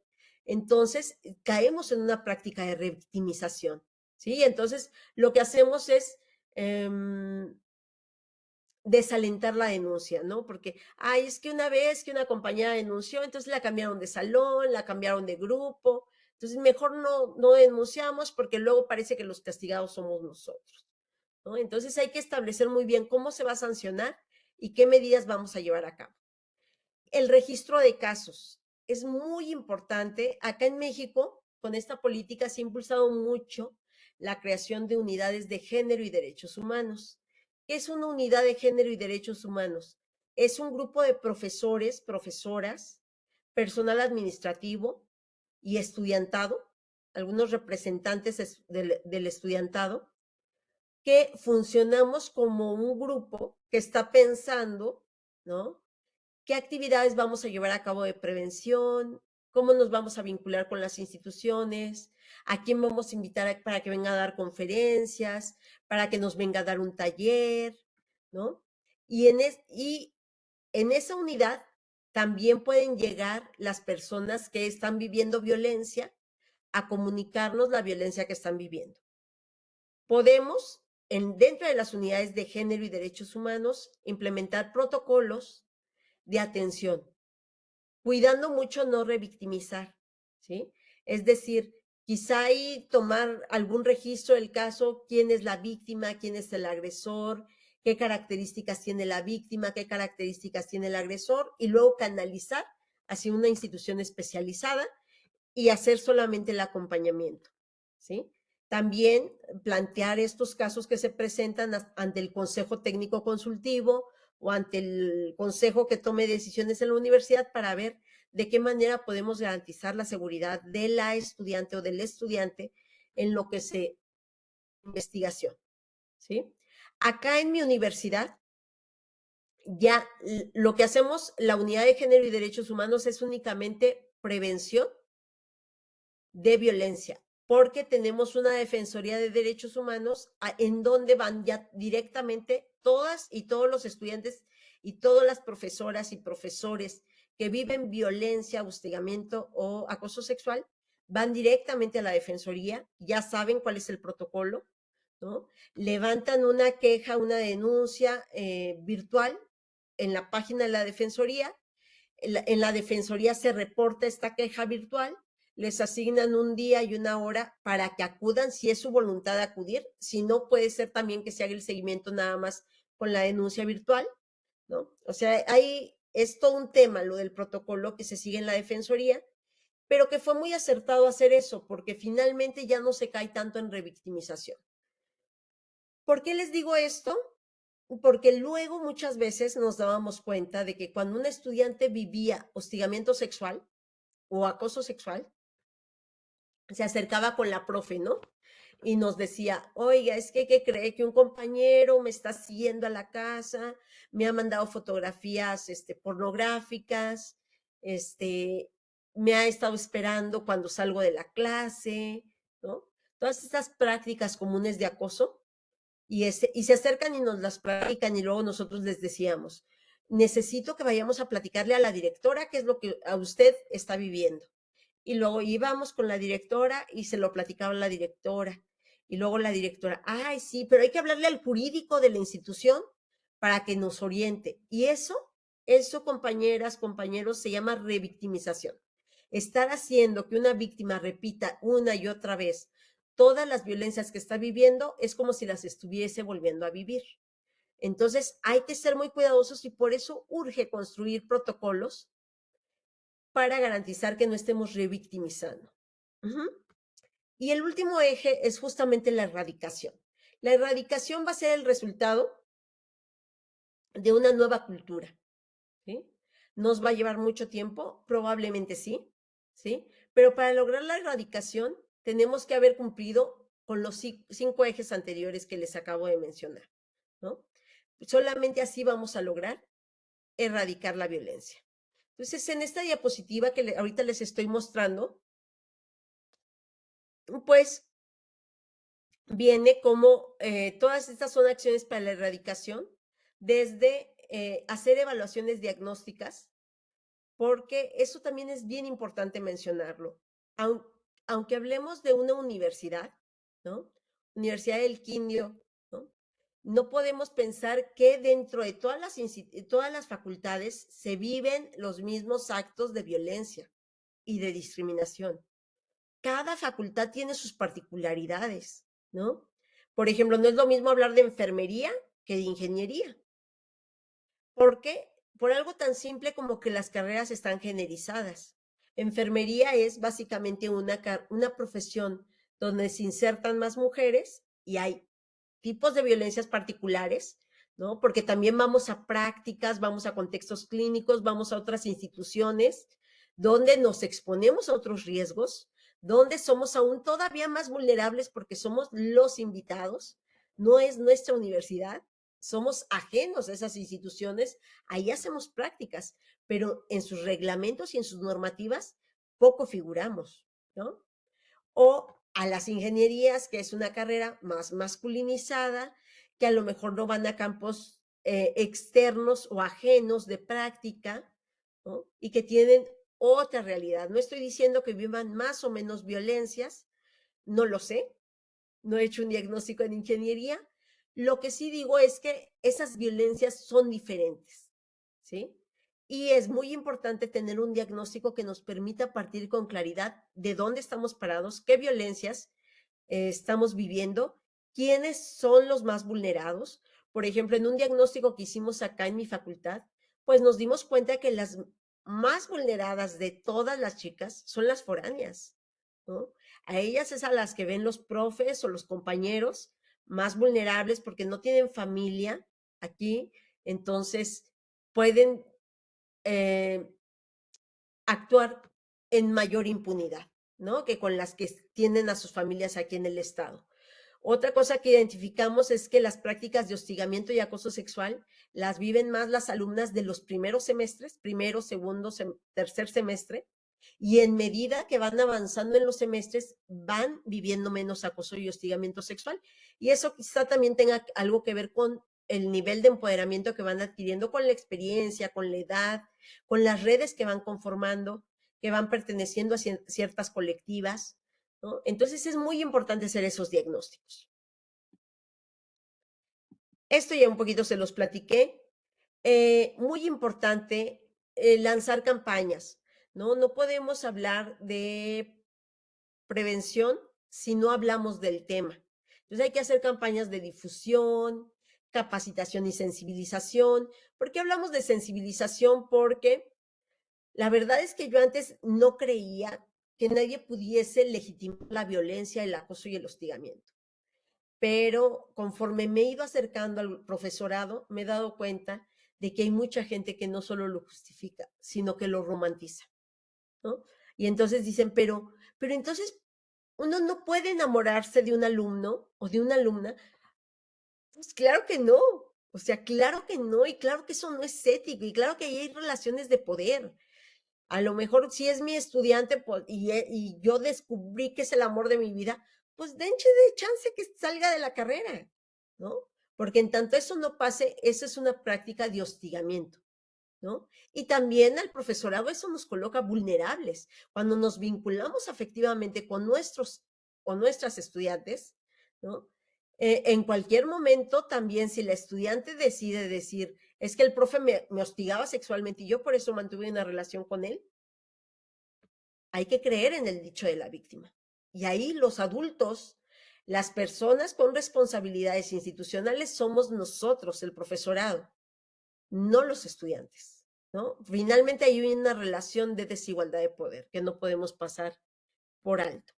entonces caemos en una práctica de revictimización, ¿sí? Entonces, lo que hacemos es desalentar la denuncia, ¿no? Porque, es que una vez que una compañera denunció, entonces la cambiaron de salón, la cambiaron de grupo, entonces mejor no denunciamos porque luego parece que los castigados somos nosotros, ¿no? Entonces hay que establecer muy bien cómo se va a sancionar y qué medidas vamos a llevar a cabo. El registro de casos es muy importante. Acá en México, con esta política se ha impulsado mucho la creación de unidades de género y derechos humanos. ¿Qué es una unidad de género y derechos humanos? Es un grupo de profesores, profesoras, personal administrativo y estudiantado, algunos representantes del estudiantado, que funcionamos como un grupo que está pensando, ¿no? ¿Qué actividades vamos a llevar a cabo de prevención? ¿Cómo nos vamos a vincular con las instituciones? ¿A quién vamos a invitar para que venga a dar conferencias? ¿Para que nos venga a dar un taller? ¿No? Y en esa unidad también pueden llegar las personas que están viviendo violencia a comunicarnos la violencia que están viviendo. Podemos, dentro de las unidades de género y derechos humanos, implementar protocolos de atención, cuidando mucho no revictimizar, ¿sí? Es decir, quizá ahí tomar algún registro del caso, quién es la víctima, quién es el agresor, qué características tiene la víctima, qué características tiene el agresor, y luego canalizar hacia una institución especializada y hacer solamente el acompañamiento, ¿sí? También plantear estos casos que se presentan ante el Consejo Técnico Consultivo o ante el consejo que tome decisiones en la universidad para ver de qué manera podemos garantizar la seguridad de la estudiante o del estudiante en lo que se investigación, ¿sí? Acá en mi universidad, ya lo que hacemos, la unidad de género y derechos humanos es únicamente prevención de violencia, porque tenemos una Defensoría de Derechos Humanos en donde van ya directamente todas y todos los estudiantes y todas las profesoras y profesores que viven violencia, hostigamiento o acoso sexual, van directamente a la Defensoría, ya saben cuál es el protocolo, ¿no? Levantan una queja, una denuncia virtual en la página de la Defensoría. En la Defensoría se reporta esta queja virtual, les asignan un día y una hora para que acudan, si es su voluntad de acudir, si no, puede ser también que se haga el seguimiento nada más con la denuncia virtual, ¿no? O sea, ahí es todo un tema lo del protocolo que se sigue en la Defensoría, pero que fue muy acertado hacer eso, porque finalmente ya no se cae tanto en revictimización. ¿Por qué les digo esto? Porque luego muchas veces nos dábamos cuenta de que cuando un estudiante vivía hostigamiento sexual o acoso sexual, se acercaba con la profe, ¿no? Y nos decía, oiga, es que, ¿qué cree? Que un compañero me está siguiendo a la casa, me ha mandado fotografías pornográficas, me ha estado esperando cuando salgo de la clase, ¿no? Todas estas prácticas comunes de acoso, y se acercan y nos las platican, y luego nosotros les decíamos, necesito que vayamos a platicarle a la directora qué es lo que a usted está viviendo. Y luego íbamos con la directora y se lo platicaba la directora. Y luego la directora, ay, sí, pero hay que hablarle al jurídico de la institución para que nos oriente. Y eso, compañeras, compañeros, se llama revictimización. Estar haciendo que una víctima repita una y otra vez todas las violencias que está viviendo es como si las estuviese volviendo a vivir. Entonces, hay que ser muy cuidadosos y por eso urge construir protocolos para garantizar que no estemos revictimizando. Y el último eje es justamente la erradicación. La erradicación va a ser el resultado de una nueva cultura, ¿sí? ¿Nos va a llevar mucho tiempo? Probablemente sí, ¿sí? Pero para lograr la erradicación tenemos que haber cumplido con los 5 ejes anteriores que les acabo de mencionar, ¿no? Solamente así vamos a lograr erradicar la violencia. Entonces, en esta diapositiva que ahorita les estoy mostrando, pues viene como todas estas son acciones para la erradicación, desde hacer evaluaciones diagnósticas, porque eso también es bien importante mencionarlo. Aunque hablemos de una universidad, ¿no? Universidad del Quindío, ¿no? No podemos pensar que dentro de todas las facultades se viven los mismos actos de violencia y de discriminación. Cada facultad tiene sus particularidades, ¿no? Por ejemplo, no es lo mismo hablar de enfermería que de ingeniería. ¿Por qué? Por algo tan simple como que las carreras están generizadas. Enfermería es básicamente una profesión donde se insertan más mujeres y hay tipos de violencias particulares, ¿no? Porque también vamos a prácticas, vamos a contextos clínicos, vamos a otras instituciones donde nos exponemos a otros riesgos, donde somos aún todavía más vulnerables porque somos los invitados, no es nuestra universidad, somos ajenos a esas instituciones, ahí hacemos prácticas, pero en sus reglamentos y en sus normativas poco figuramos, ¿no? O a las ingenierías, que es una carrera más masculinizada, que a lo mejor no van a campos externos o ajenos de práctica, ¿no? Y que tienen otra realidad. No estoy diciendo que vivan más o menos violencias, no lo sé, no he hecho un diagnóstico en ingeniería. Lo que sí digo es que esas violencias son diferentes, ¿sí? Y es muy importante tener un diagnóstico que nos permita partir con claridad de dónde estamos parados, qué violencias estamos viviendo, quiénes son los más vulnerados. Por ejemplo, en un diagnóstico que hicimos acá en mi facultad, pues nos dimos cuenta que las más vulneradas de todas las chicas son las foráneas, ¿no? A ellas es a las que ven los profes o los compañeros más vulnerables porque no tienen familia aquí, entonces pueden eh, actuar en mayor impunidad, ¿no? Que con las que tienen a sus familias aquí en el estado. Otra cosa que identificamos es que las prácticas de hostigamiento y acoso sexual las viven más las alumnas de los primeros semestres, primero, segundo, tercer semestre, y en medida que van avanzando en los semestres, van viviendo menos acoso y hostigamiento sexual. Y eso quizá también tenga algo que ver con el nivel de empoderamiento que van adquiriendo con la experiencia, con la edad, con las redes que van conformando, que van perteneciendo a ciertas colectivas, ¿no? Entonces es muy importante hacer esos diagnósticos. Esto ya un poquito se los platiqué. Muy importante lanzar campañas, ¿no? No podemos hablar de prevención si no hablamos del tema. Entonces hay que hacer campañas de difusión, capacitación y sensibilización. ¿Por qué hablamos de sensibilización? Porque la verdad es que yo antes no creía que nadie pudiese legitimar la violencia, el acoso y el hostigamiento. Pero conforme me he ido acercando al profesorado, me he dado cuenta de que hay mucha gente que no solo lo justifica, sino que lo romantiza, ¿no? Y entonces dicen, pero entonces uno no puede enamorarse de un alumno o de una alumna. Pues claro que no. O sea, claro que no, y claro que eso no es ético, y claro que ahí hay relaciones de poder. A lo mejor si es mi estudiante pues, y yo descubrí que es el amor de mi vida, pues denche de chance que salga de la carrera, ¿no? Porque en tanto eso no pase, eso es una práctica de hostigamiento, ¿no? Y también al profesorado eso nos coloca vulnerables. Cuando nos vinculamos afectivamente con nuestros o nuestras estudiantes, ¿no? En cualquier momento también si la estudiante decide decir, es que el profe me hostigaba sexualmente y yo por eso mantuve una relación con él, hay que creer en el dicho de la víctima. Y ahí los adultos, las personas con responsabilidades institucionales somos nosotros, el profesorado, no los estudiantes, ¿no? Finalmente hay una relación de desigualdad de poder que no podemos pasar por alto.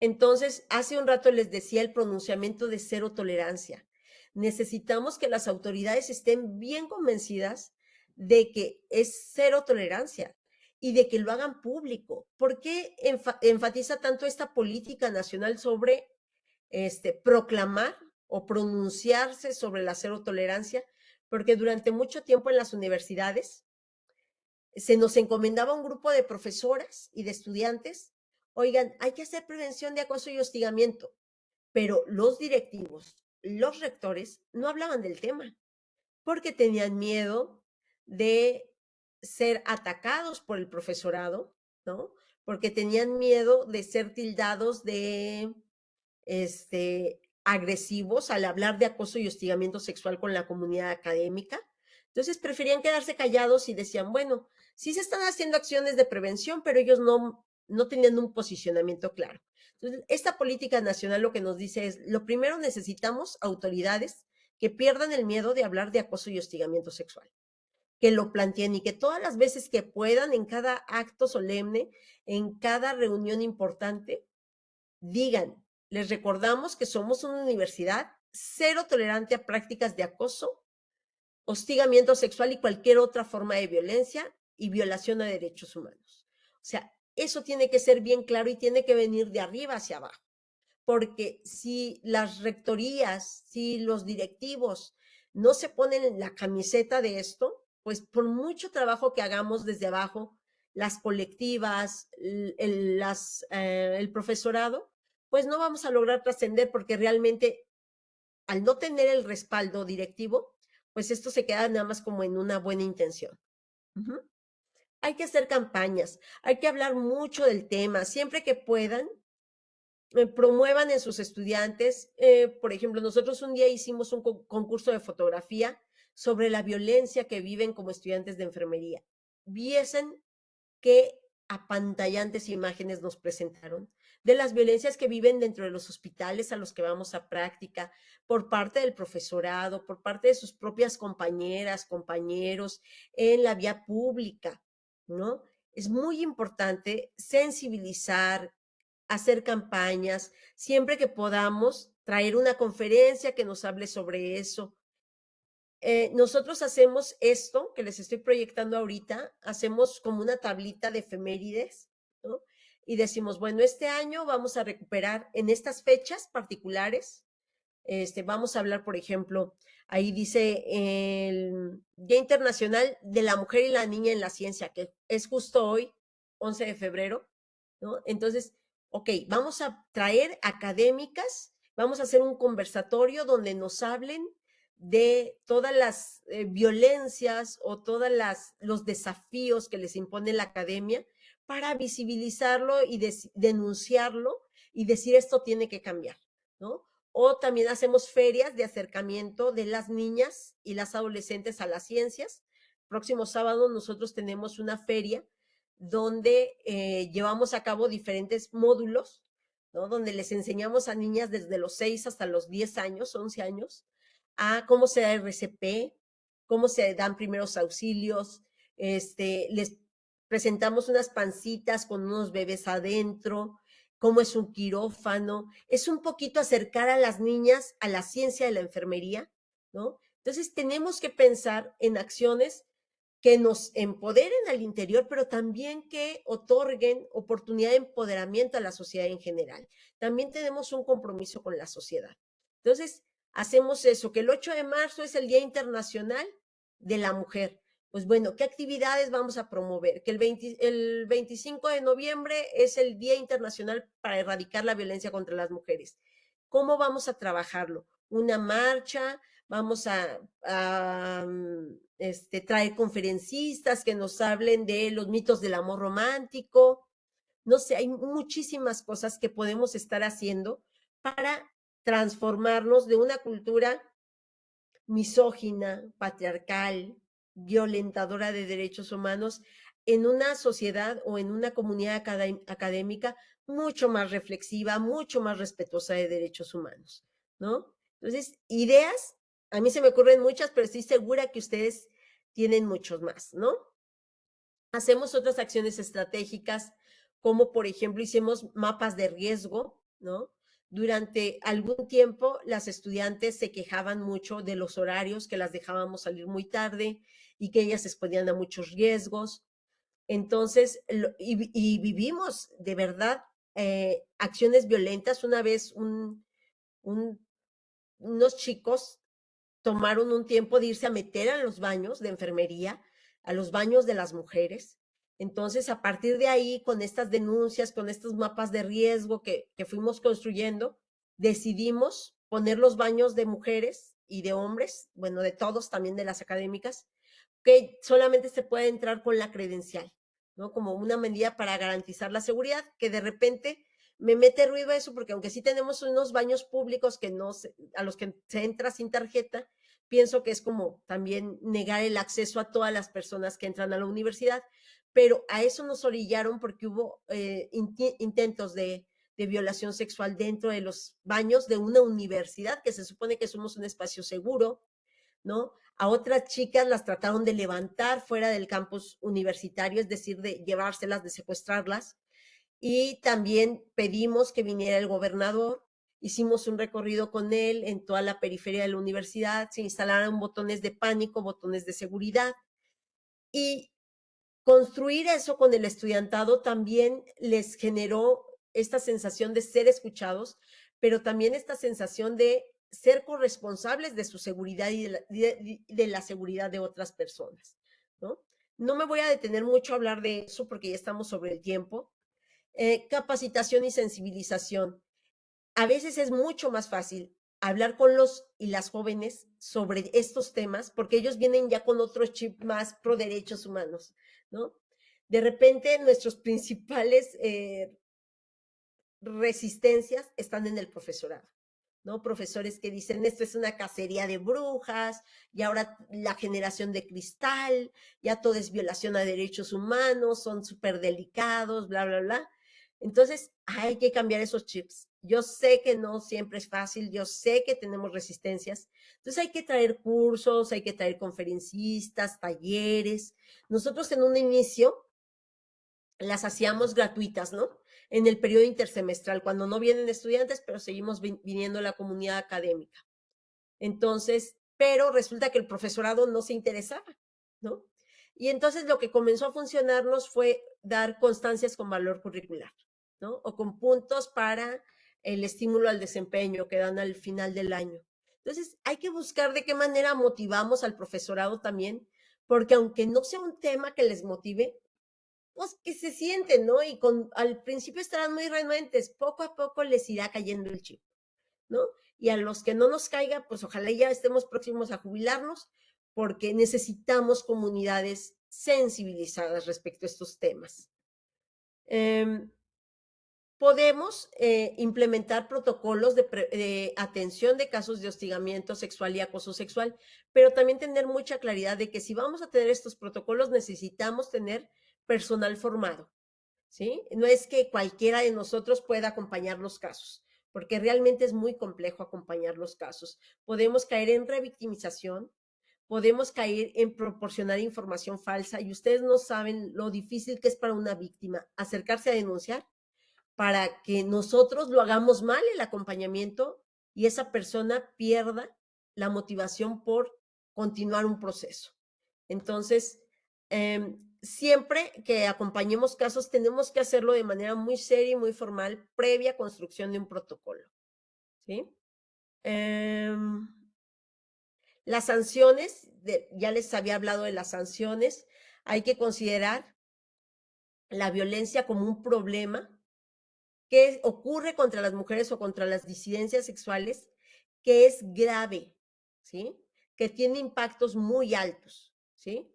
Entonces, hace un rato les decía el pronunciamiento de cero tolerancia. Necesitamos que las autoridades estén bien convencidas de que es cero tolerancia y de que lo hagan público. ¿Por qué enfatiza tanto esta política nacional sobre proclamar o pronunciarse sobre la cero tolerancia? Porque durante mucho tiempo en las universidades se nos encomendaba un grupo de profesoras y de estudiantes, oigan, hay que hacer prevención de acoso y hostigamiento, pero los directivos, los rectores no hablaban del tema porque tenían miedo de ser atacados por el profesorado, ¿no? Porque tenían miedo de ser tildados de agresivos al hablar de acoso y hostigamiento sexual con la comunidad académica. Entonces preferían quedarse callados y decían, bueno, sí se están haciendo acciones de prevención, pero ellos no tenían un posicionamiento claro. Entonces, esta política nacional lo que nos dice es, lo primero necesitamos autoridades que pierdan el miedo de hablar de acoso y hostigamiento sexual. que lo planteen y que todas las veces que puedan, en cada acto solemne, en cada reunión importante, digan, les recordamos que somos una universidad cero tolerante a prácticas de acoso, hostigamiento sexual y cualquier otra forma de violencia y violación a derechos humanos. O sea, eso tiene que ser bien claro y tiene que venir de arriba hacia abajo, porque si las rectorías, si los directivos no se ponen en la camiseta de esto, pues por mucho trabajo que hagamos desde abajo, las colectivas, el profesorado, pues no vamos a lograr trascender porque realmente al no tener el respaldo directivo, pues esto se queda nada más como en una buena intención. Uh-huh. Hay que hacer campañas, hay que hablar mucho del tema, siempre que puedan, promuevan en sus estudiantes. Por ejemplo, nosotros un día hicimos un concurso de fotografía sobre la violencia que viven como estudiantes de enfermería. Viesen qué apantallantes imágenes nos presentaron de las violencias que viven dentro de los hospitales a los que vamos a práctica, por parte del profesorado, por parte de sus propias compañeras, compañeros, en la vía pública, ¿no? Es muy importante sensibilizar, hacer campañas, siempre que podamos, traer una conferencia que nos hable sobre eso. Nosotros hacemos esto que les estoy proyectando ahorita, hacemos como una tablita de efemérides, ¿no? Y decimos, bueno, este año vamos a recuperar en estas fechas particulares, vamos a hablar, por ejemplo, ahí dice el Día Internacional de la Mujer y la Niña en la Ciencia, que es justo hoy, 11 de febrero, ¿no? Entonces, ok, vamos a traer académicas, vamos a hacer un conversatorio donde nos hablen de todas las violencias o todos los desafíos que les impone la academia para visibilizarlo y denunciarlo y decir esto tiene que cambiar, ¿no? O también hacemos ferias de acercamiento de las niñas y las adolescentes a las ciencias. Próximo sábado nosotros tenemos una feria donde llevamos a cabo diferentes módulos, ¿no? Donde les enseñamos a niñas desde los 6 hasta los 10 años, 11 años, a cómo se da RCP, cómo se dan primeros auxilios, les presentamos unas pancitas con unos bebés adentro, cómo es un quirófano, es un poquito acercar a las niñas a la ciencia de la enfermería, ¿no? Entonces tenemos que pensar en acciones que nos empoderen al interior, pero también que otorguen oportunidad de empoderamiento a la sociedad en general. También tenemos un compromiso con la sociedad. Entonces, hacemos eso, que el 8 de marzo es el Día Internacional de la Mujer. Pues bueno, ¿qué actividades vamos a promover? Que el 25 de noviembre es el Día Internacional para erradicar la violencia contra las mujeres. ¿Cómo vamos a trabajarlo? Una marcha, vamos a traer conferencistas que nos hablen de los mitos del amor romántico. No sé, hay muchísimas cosas que podemos estar haciendo para transformarnos de una cultura misógina, patriarcal, violentadora de derechos humanos, en una sociedad o en una comunidad académica mucho más reflexiva, mucho más respetuosa de derechos humanos, ¿no? Entonces, ideas, a mí se me ocurren muchas, pero estoy segura que ustedes tienen muchos más, ¿no? Hacemos otras acciones estratégicas, como por ejemplo hicimos mapas de riesgo, ¿no? Durante algún tiempo las estudiantes se quejaban mucho de los horarios, que las dejábamos salir muy tarde y que ellas se exponían a muchos riesgos. Entonces, y vivimos de verdad acciones violentas. Una vez unos chicos tomaron un tiempo de irse a meter a los baños de enfermería, a los baños de las mujeres. Entonces, a partir de ahí, con estas denuncias, con estos mapas de riesgo que fuimos construyendo, decidimos poner los baños de mujeres y de hombres, bueno, de todos, también de las académicas, que solamente se puede entrar con la credencial, ¿no? Como una medida para garantizar la seguridad, que de repente me mete ruido eso, porque aunque sí tenemos unos baños públicos que no a los que se entra sin tarjeta, pienso que es como también negar el acceso a todas las personas que entran a la universidad, pero a eso nos orillaron porque hubo intentos de violación sexual dentro de los baños de una universidad, que se supone que somos un espacio seguro, ¿no? A otras chicas las trataron de levantar fuera del campus universitario, es decir, de llevárselas, de secuestrarlas. Y también pedimos que viniera el gobernador. Hicimos un recorrido con él en toda la periferia de la universidad, se instalaron botones de pánico, botones de seguridad. Y construir eso con el estudiantado también les generó esta sensación de ser escuchados, pero también esta sensación de ser corresponsables de su seguridad y de la seguridad de otras personas, ¿no? No me voy a detener mucho a hablar de eso porque ya estamos sobre el tiempo. Capacitación y sensibilización. A veces es mucho más fácil hablar con los y las jóvenes sobre estos temas porque ellos vienen ya con otro chip más pro derechos humanos, ¿no? De repente nuestros principales resistencias están en el profesorado, ¿no? Profesores que dicen, esto es una cacería de brujas, y ahora la generación de cristal, ya todo es violación a derechos humanos, son súper delicados, bla, bla, bla. Entonces, hay que cambiar esos chips. Yo sé que no siempre es fácil, yo sé que tenemos resistencias. Entonces, hay que traer cursos, hay que traer conferencistas, talleres. Nosotros en un inicio las hacíamos gratuitas, ¿no? En el periodo intersemestral, cuando no vienen estudiantes, pero seguimos viniendo la comunidad académica. Entonces, pero resulta que el profesorado no se interesaba, ¿no? Y entonces lo que comenzó a funcionarnos fue dar constancias con valor curricular, ¿no? O con puntos para el estímulo al desempeño que dan al final del año. Entonces, hay que buscar de qué manera motivamos al profesorado también, porque aunque no sea un tema que les motive, pues que se sienten, ¿no? Y al principio estarán muy renuentes, poco a poco les irá cayendo el chip, ¿no? Y a los que no nos caiga, pues ojalá ya estemos próximos a jubilarnos, porque necesitamos comunidades sensibilizadas respecto a estos temas. Podemos implementar protocolos de atención de casos de hostigamiento sexual y acoso sexual, pero también tener mucha claridad de que si vamos a tener estos protocolos necesitamos tener personal formado, ¿sí? No es que cualquiera de nosotros pueda acompañar los casos, porque realmente es muy complejo acompañar los casos. Podemos caer en revictimización, podemos caer en proporcionar información falsa y ustedes no saben lo difícil que es para una víctima acercarse a denunciar para que nosotros lo hagamos mal el acompañamiento y esa persona pierda la motivación por continuar un proceso. Entonces, siempre que acompañemos casos, tenemos que hacerlo de manera muy seria y muy formal, previa construcción de un protocolo, ¿sí? Las sanciones, ya les había hablado de las sanciones, hay que considerar la violencia como un problema que ocurre contra las mujeres o contra las disidencias sexuales, que es grave, ¿sí? Que tiene impactos muy altos, ¿sí?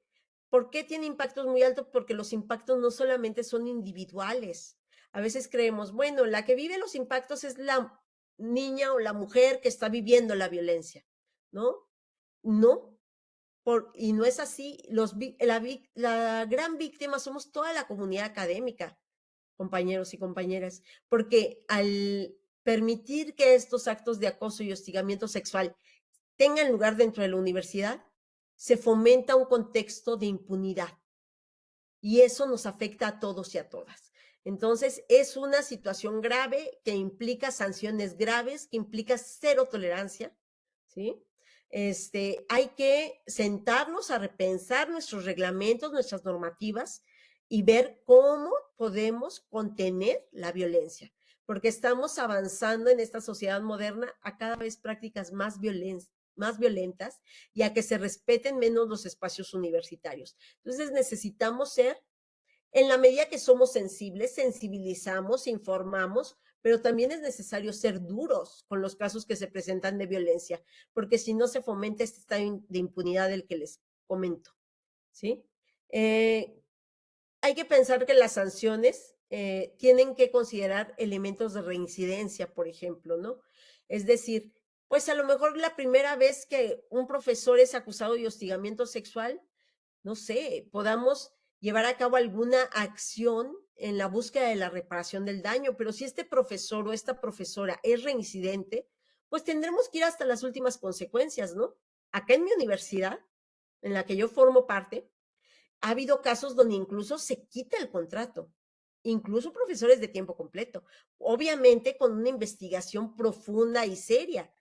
¿Por qué tiene impactos muy altos? Porque los impactos no solamente son individuales. A veces creemos, bueno, la que vive los impactos es la niña o la mujer que está viviendo la violencia, ¿no? No, y no es así. La gran víctima somos toda la comunidad académica, compañeros y compañeras, porque al permitir que estos actos de acoso y hostigamiento sexual tengan lugar dentro de la universidad, se fomenta un contexto de impunidad y eso nos afecta a todos y a todas. Entonces, es una situación grave que implica sanciones graves, que implica cero tolerancia, ¿sí? Hay que sentarnos a repensar nuestros reglamentos, nuestras normativas y ver cómo podemos contener la violencia, porque estamos avanzando en esta sociedad moderna a cada vez prácticas más violentas y a que se respeten menos los espacios universitarios. Entonces necesitamos ser, en la medida que somos sensibles, sensibilizamos, informamos, pero también es necesario ser duros con los casos que se presentan de violencia, porque si no se fomenta este estado de impunidad del que les comento, ¿sí? Hay que pensar que las sanciones tienen que considerar elementos de reincidencia, por ejemplo, ¿no? Es decir, pues a lo mejor la primera vez que un profesor es acusado de hostigamiento sexual, no sé, podamos llevar a cabo alguna acción en la búsqueda de la reparación del daño, pero si este profesor o esta profesora es reincidente, pues tendremos que ir hasta las últimas consecuencias, ¿no? Acá en mi universidad en la que yo formo parte, ha habido casos donde incluso se quita el contrato, incluso profesores de tiempo completo, obviamente con una investigación profunda y seria,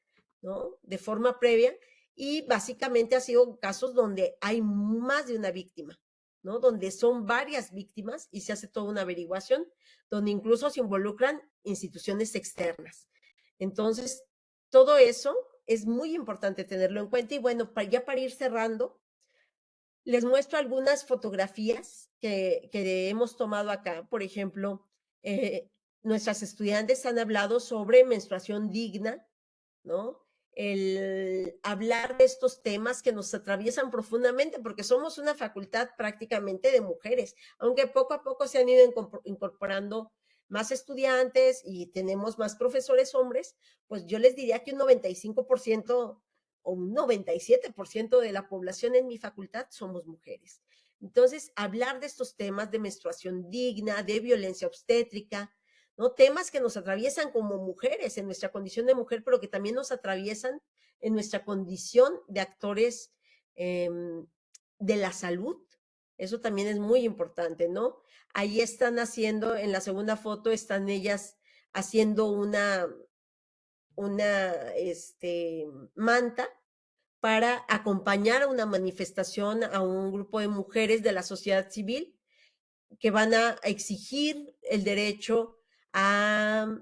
¿no? De forma previa, y básicamente ha sido casos donde hay más de una víctima, ¿no? Donde son varias víctimas y se hace toda una averiguación, donde incluso se involucran instituciones externas. Entonces, todo eso es muy importante tenerlo en cuenta y bueno, ya para ir cerrando, les muestro algunas fotografías que hemos tomado acá. Por ejemplo, nuestras estudiantes han hablado sobre menstruación digna, ¿no? El hablar de estos temas que nos atraviesan profundamente, porque somos una facultad prácticamente de mujeres, aunque poco a poco se han ido incorporando más estudiantes y tenemos más profesores hombres, pues yo les diría que un 95% o un 97% de la población en mi facultad somos mujeres. Entonces, hablar de estos temas de menstruación digna, de violencia obstétrica, ¿no? Temas que nos atraviesan como mujeres, en nuestra condición de mujer, pero que también nos atraviesan en nuestra condición de actores de la salud. Eso también es muy importante, ¿no? Ahí están haciendo, en la segunda foto, están ellas haciendo una manta para acompañar a una manifestación a un grupo de mujeres de la sociedad civil que van a exigir el derecho a,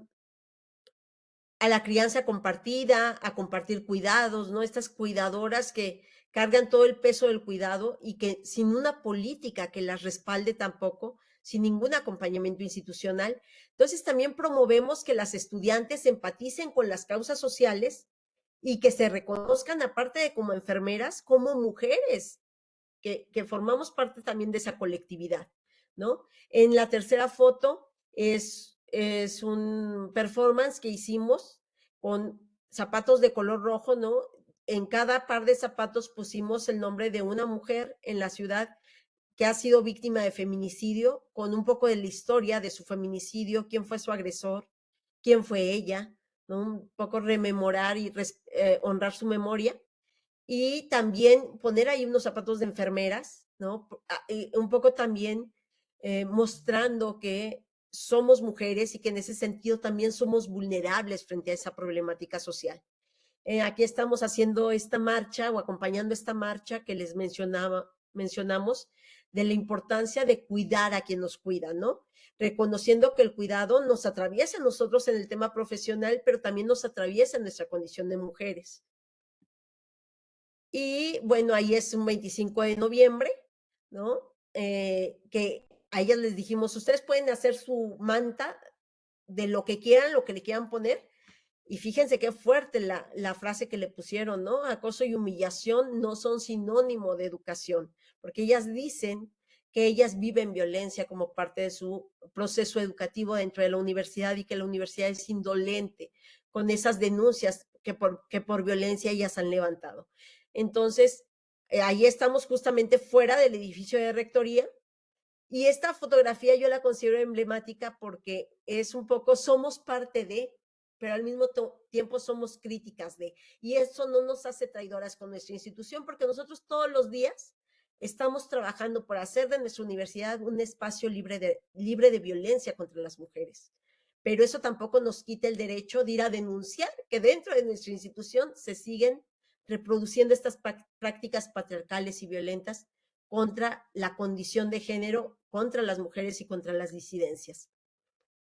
a la crianza compartida, a compartir cuidados, ¿no? Estas cuidadoras que cargan todo el peso del cuidado y que sin una política que las respalde tampoco, sin ningún acompañamiento institucional. Entonces también promovemos que las estudiantes empaticen con las causas sociales y que se reconozcan, aparte de como enfermeras, como mujeres, que formamos parte también de esa colectividad, ¿no? En la tercera foto es un performance que hicimos con zapatos de color rojo, ¿no? En cada par de zapatos pusimos el nombre de una mujer en la ciudad que ha sido víctima de feminicidio, con un poco de la historia de su feminicidio, quién fue su agresor, quién fue ella, ¿no? Un poco rememorar y honrar su memoria y también poner ahí unos zapatos de enfermeras, ¿no? Y un poco también mostrando que somos mujeres y que en ese sentido también somos vulnerables frente a esa problemática social. Aquí estamos haciendo esta marcha o acompañando esta marcha que les mencionamos de la importancia de cuidar a quien nos cuida, ¿no? Reconociendo que el cuidado nos atraviesa a nosotros en el tema profesional, pero también nos atraviesa en nuestra condición de mujeres. Y bueno, ahí es un 25 de noviembre, ¿no? Que a ellas les dijimos, ustedes pueden hacer su manta de lo que quieran, lo que le quieran poner. Y fíjense qué fuerte la frase que le pusieron, ¿no? Acoso y humillación no son sinónimo de educación, porque ellas dicen que ellas viven violencia como parte de su proceso educativo dentro de la universidad y que la universidad es indolente con esas denuncias que por violencia ellas han levantado. Entonces, ahí estamos justamente fuera del edificio de rectoría y esta fotografía yo la considero emblemática porque es un poco, somos parte de, pero al mismo tiempo somos críticas de, y eso no nos hace traidoras con nuestra institución porque nosotros todos los días estamos trabajando por hacer de nuestra universidad un espacio libre de violencia contra las mujeres. Pero eso tampoco nos quita el derecho de ir a denunciar que dentro de nuestra institución se siguen reproduciendo estas prácticas patriarcales y violentas contra la condición de género, contra las mujeres y contra las disidencias.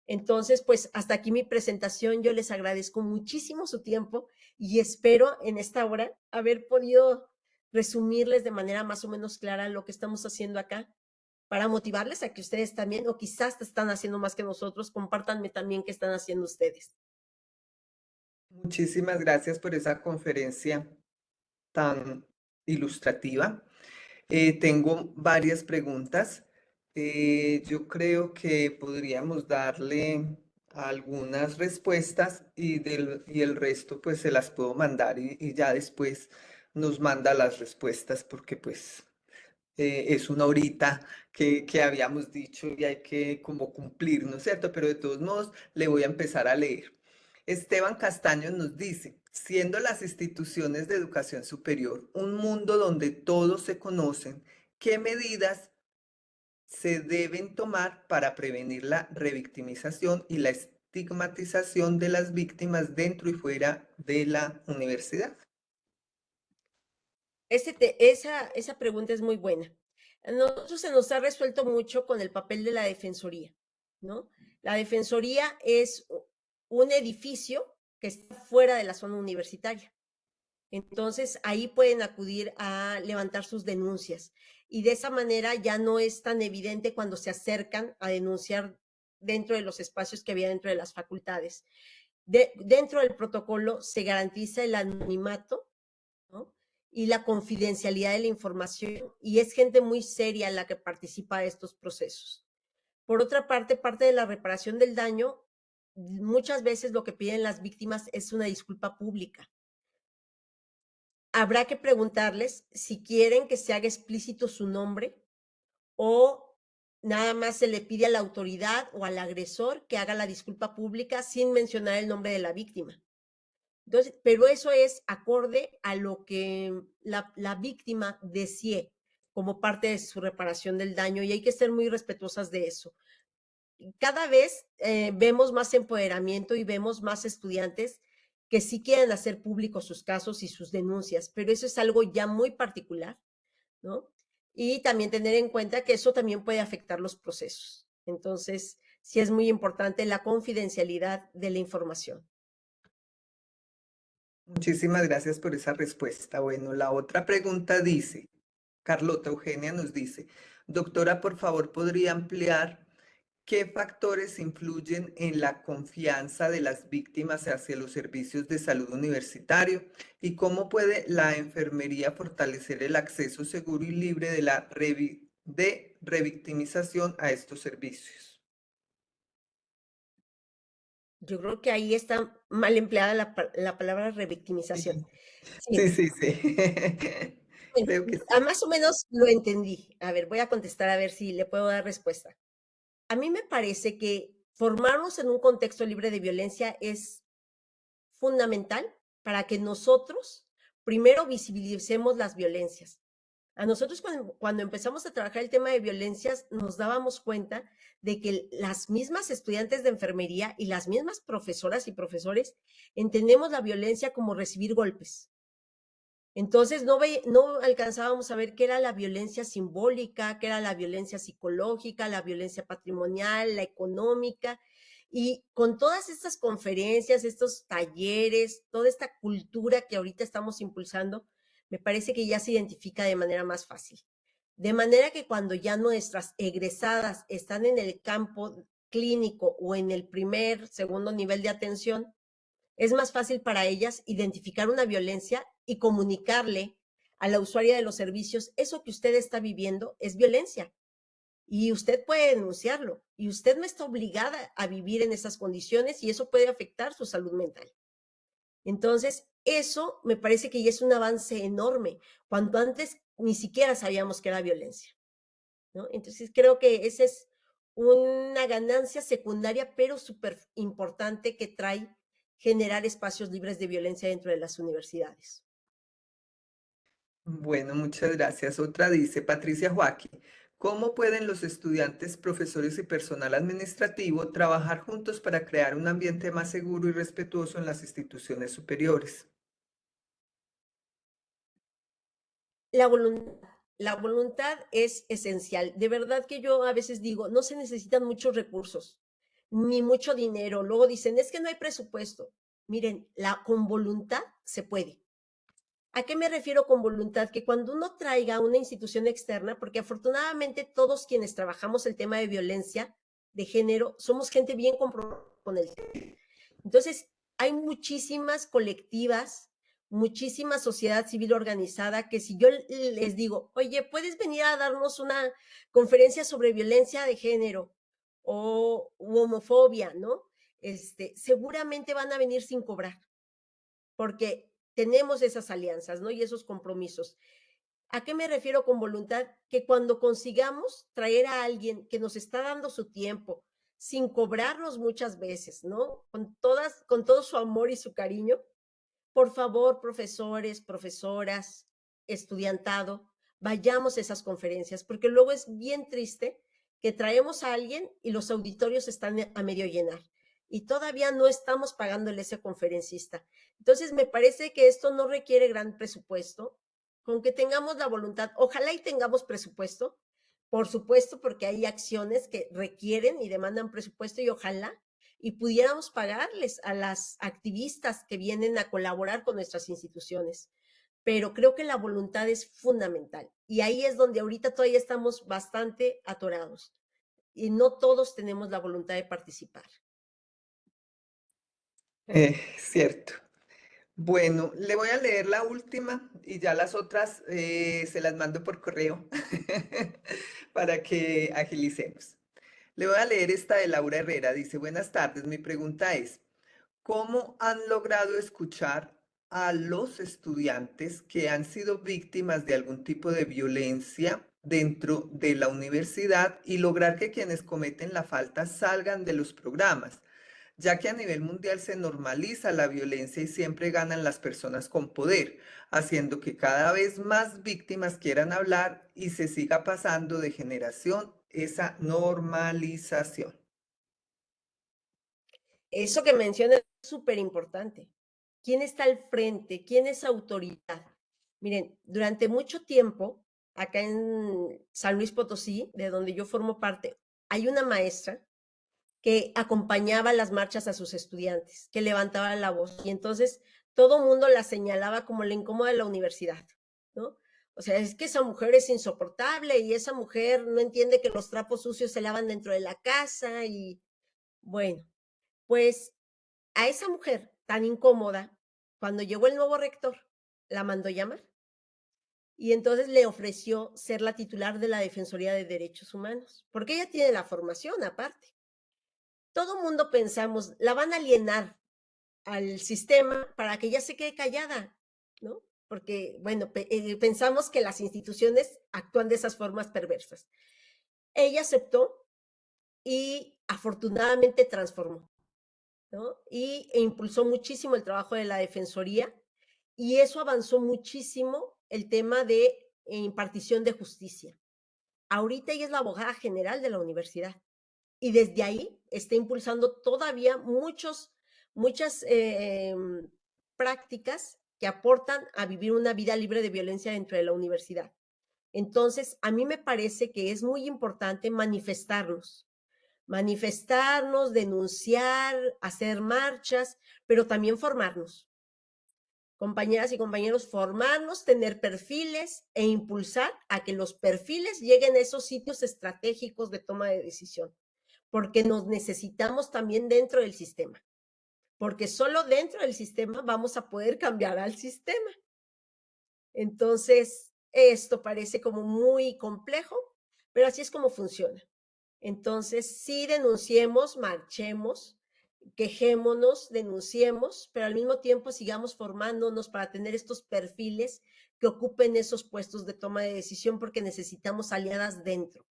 Entonces, pues hasta aquí mi presentación. Yo les agradezco muchísimo su tiempo y espero en esta hora haber podido resumirles de manera más o menos clara lo que estamos haciendo acá para motivarles a que ustedes también, o quizás están haciendo más que nosotros, compártanme también qué están haciendo ustedes. Muchísimas gracias por esa conferencia tan ilustrativa. Tengo varias preguntas. Yo creo que podríamos darle algunas respuestas y el resto pues se las puedo mandar y ya después nos manda las respuestas porque pues es una horita que habíamos dicho y hay que como cumplir, ¿no es cierto? Pero de todos modos le voy a empezar a leer. Esteban Castaño nos dice, siendo las instituciones de educación superior un mundo donde todos se conocen, ¿qué medidas se deben tomar para prevenir la revictimización y la estigmatización de las víctimas dentro y fuera de la universidad? Esa pregunta es muy buena. A nosotros se nos ha resuelto mucho con el papel de la defensoría, ¿no? La defensoría es un edificio que está fuera de la zona universitaria. Entonces, ahí pueden acudir a levantar sus denuncias y de esa manera ya no es tan evidente cuando se acercan a denunciar dentro de los espacios que había dentro de las facultades. Dentro del protocolo se garantiza el anonimato, ¿no? Y la confidencialidad de la información, y es gente muy seria la que participa de estos procesos. Por otra parte, parte de la reparación del daño, muchas veces lo que piden las víctimas es una disculpa pública. Habrá que preguntarles si quieren que se haga explícito su nombre o nada más se le pide a la autoridad o al agresor que haga la disculpa pública sin mencionar el nombre de la víctima. Entonces, pero eso es acorde a lo que la víctima desee como parte de su reparación del daño y hay que ser muy respetuosas de eso. Cada vez vemos más empoderamiento y vemos más estudiantes que sí quieren hacer públicos sus casos y sus denuncias, pero eso es algo ya muy particular, ¿no? Y también tener en cuenta que eso también puede afectar los procesos. Entonces, sí es muy importante la confidencialidad de la información. Muchísimas gracias por esa respuesta. Bueno, la otra pregunta dice, Carlota Eugenia nos dice, doctora, por favor, ¿podría ampliar qué factores influyen en la confianza de las víctimas hacia los servicios de salud universitario y cómo puede la enfermería fortalecer el acceso seguro y libre de la revictimización a estos servicios? Yo creo que ahí está mal empleada la palabra revictimización. Sí, Sí, sí, sí. bueno, Creo que sí. más o menos lo entendí. A ver, voy a contestar a ver si le puedo dar respuesta. A mí me parece que formarnos en un contexto libre de violencia es fundamental para que nosotros primero visibilicemos las violencias. A nosotros cuando empezamos a trabajar el tema de violencias nos dábamos cuenta de que las mismas estudiantes de enfermería y las mismas profesoras y profesores entendemos la violencia como recibir golpes. Entonces no alcanzábamos a ver qué era la violencia simbólica, qué era la violencia psicológica, la violencia patrimonial, la económica. Y con todas estas conferencias, estos talleres, toda esta cultura que ahorita estamos impulsando, me parece que ya se identifica de manera más fácil. De manera que cuando ya nuestras egresadas están en el campo clínico o en el primer, segundo nivel de atención, es más fácil para ellas identificar una violencia y comunicarle a la usuaria de los servicios, eso que usted está viviendo es violencia y usted puede denunciarlo y usted no está obligada a vivir en esas condiciones y eso puede afectar su salud mental. Entonces, eso me parece que ya es un avance enorme, cuando antes ni siquiera sabíamos que era violencia, ¿no? Entonces, creo que esa es una ganancia secundaria, pero súper importante que trae generar espacios libres de violencia dentro de las universidades. Bueno, muchas gracias. Otra dice, Patricia Joaquín, ¿cómo pueden los estudiantes, profesores y personal administrativo trabajar juntos para crear un ambiente más seguro y respetuoso en las instituciones superiores? La voluntad. La voluntad es esencial. De verdad que yo a veces digo, no se necesitan muchos recursos, ni mucho dinero. Luego dicen, es que no hay presupuesto. Miren, con voluntad se puede. ¿A qué me refiero con voluntad? Que cuando uno traiga una institución externa, porque afortunadamente todos quienes trabajamos el tema de violencia de género, somos gente bien comprometida con el tema. Entonces, hay muchísimas colectivas, muchísima sociedad civil organizada que si yo les digo, oye, ¿puedes venir a darnos una conferencia sobre violencia de género o homofobia, ¿no? Seguramente van a venir sin cobrar, porque tenemos esas alianzas, ¿no? Y esos compromisos. ¿A qué me refiero con voluntad? Que cuando consigamos traer a alguien que nos está dando su tiempo, sin cobrarnos muchas veces, ¿no? Con todo su amor y su cariño. Por favor, profesores, profesoras, estudiantado, vayamos a esas conferencias, porque luego es bien triste que traemos a alguien y los auditorios están a medio llenar y todavía no estamos pagándole a ese conferencista. Entonces, me parece que esto no requiere gran presupuesto, con que tengamos la voluntad, ojalá y tengamos presupuesto, por supuesto, porque hay acciones que requieren y demandan presupuesto y ojalá y pudiéramos pagarles a las activistas que vienen a colaborar con nuestras instituciones. Pero creo que la voluntad es fundamental y ahí es donde ahorita todavía estamos bastante atorados y no todos tenemos la voluntad de participar. Cierto. Bueno, le voy a leer la última y ya las otras se las mando por correo para que agilicemos. Le voy a leer esta de Laura Herrera. Dice, buenas tardes, mi pregunta es, ¿cómo han logrado escuchar a los estudiantes que han sido víctimas de algún tipo de violencia dentro de la universidad y lograr que quienes cometen la falta salgan de los programas? Ya que a nivel mundial se normaliza la violencia y siempre ganan las personas con poder, haciendo que cada vez más víctimas quieran hablar y se siga pasando de generación esa normalización. Eso que mencionas es súper importante. ¿Quién está al frente? ¿Quién es autoridad? Miren, durante mucho tiempo, acá en San Luis Potosí, de donde yo formo parte, hay una maestra que acompañaba las marchas a sus estudiantes, que levantaba la voz y entonces todo mundo la señalaba como la incómoda de la universidad, ¿no? O sea, es que esa mujer es insoportable y esa mujer no entiende que los trapos sucios se lavan dentro de la casa y bueno, pues a esa mujer tan incómoda, cuando llegó el nuevo rector, la mandó llamar y entonces le ofreció ser la titular de la Defensoría de Derechos Humanos, porque ella tiene la formación aparte. Todo mundo pensamos, la van a alienar al sistema para que ella se quede callada, ¿no? Porque, bueno, pensamos que las instituciones actúan de esas formas perversas. Ella aceptó y afortunadamente transformó, ¿no? E impulsó muchísimo el trabajo de la Defensoría y eso avanzó muchísimo el tema de impartición de justicia. Ahorita ella es la abogada general de la universidad y desde ahí está impulsando todavía muchas prácticas que aportan a vivir una vida libre de violencia dentro de la universidad. Entonces, a mí me parece que es muy importante manifestarnos, denunciar, hacer marchas, pero también formarnos. Compañeras y compañeros, formarnos, tener perfiles e impulsar a que los perfiles lleguen a esos sitios estratégicos de toma de decisión, porque nos necesitamos también dentro del sistema, porque solo dentro del sistema vamos a poder cambiar al sistema. Entonces, esto parece como muy complejo, pero así es como funciona. Entonces, sí denunciemos, marchemos, quejémonos, denunciemos, pero al mismo tiempo sigamos formándonos para tener estos perfiles que ocupen esos puestos de toma de decisión porque necesitamos aliadas dentro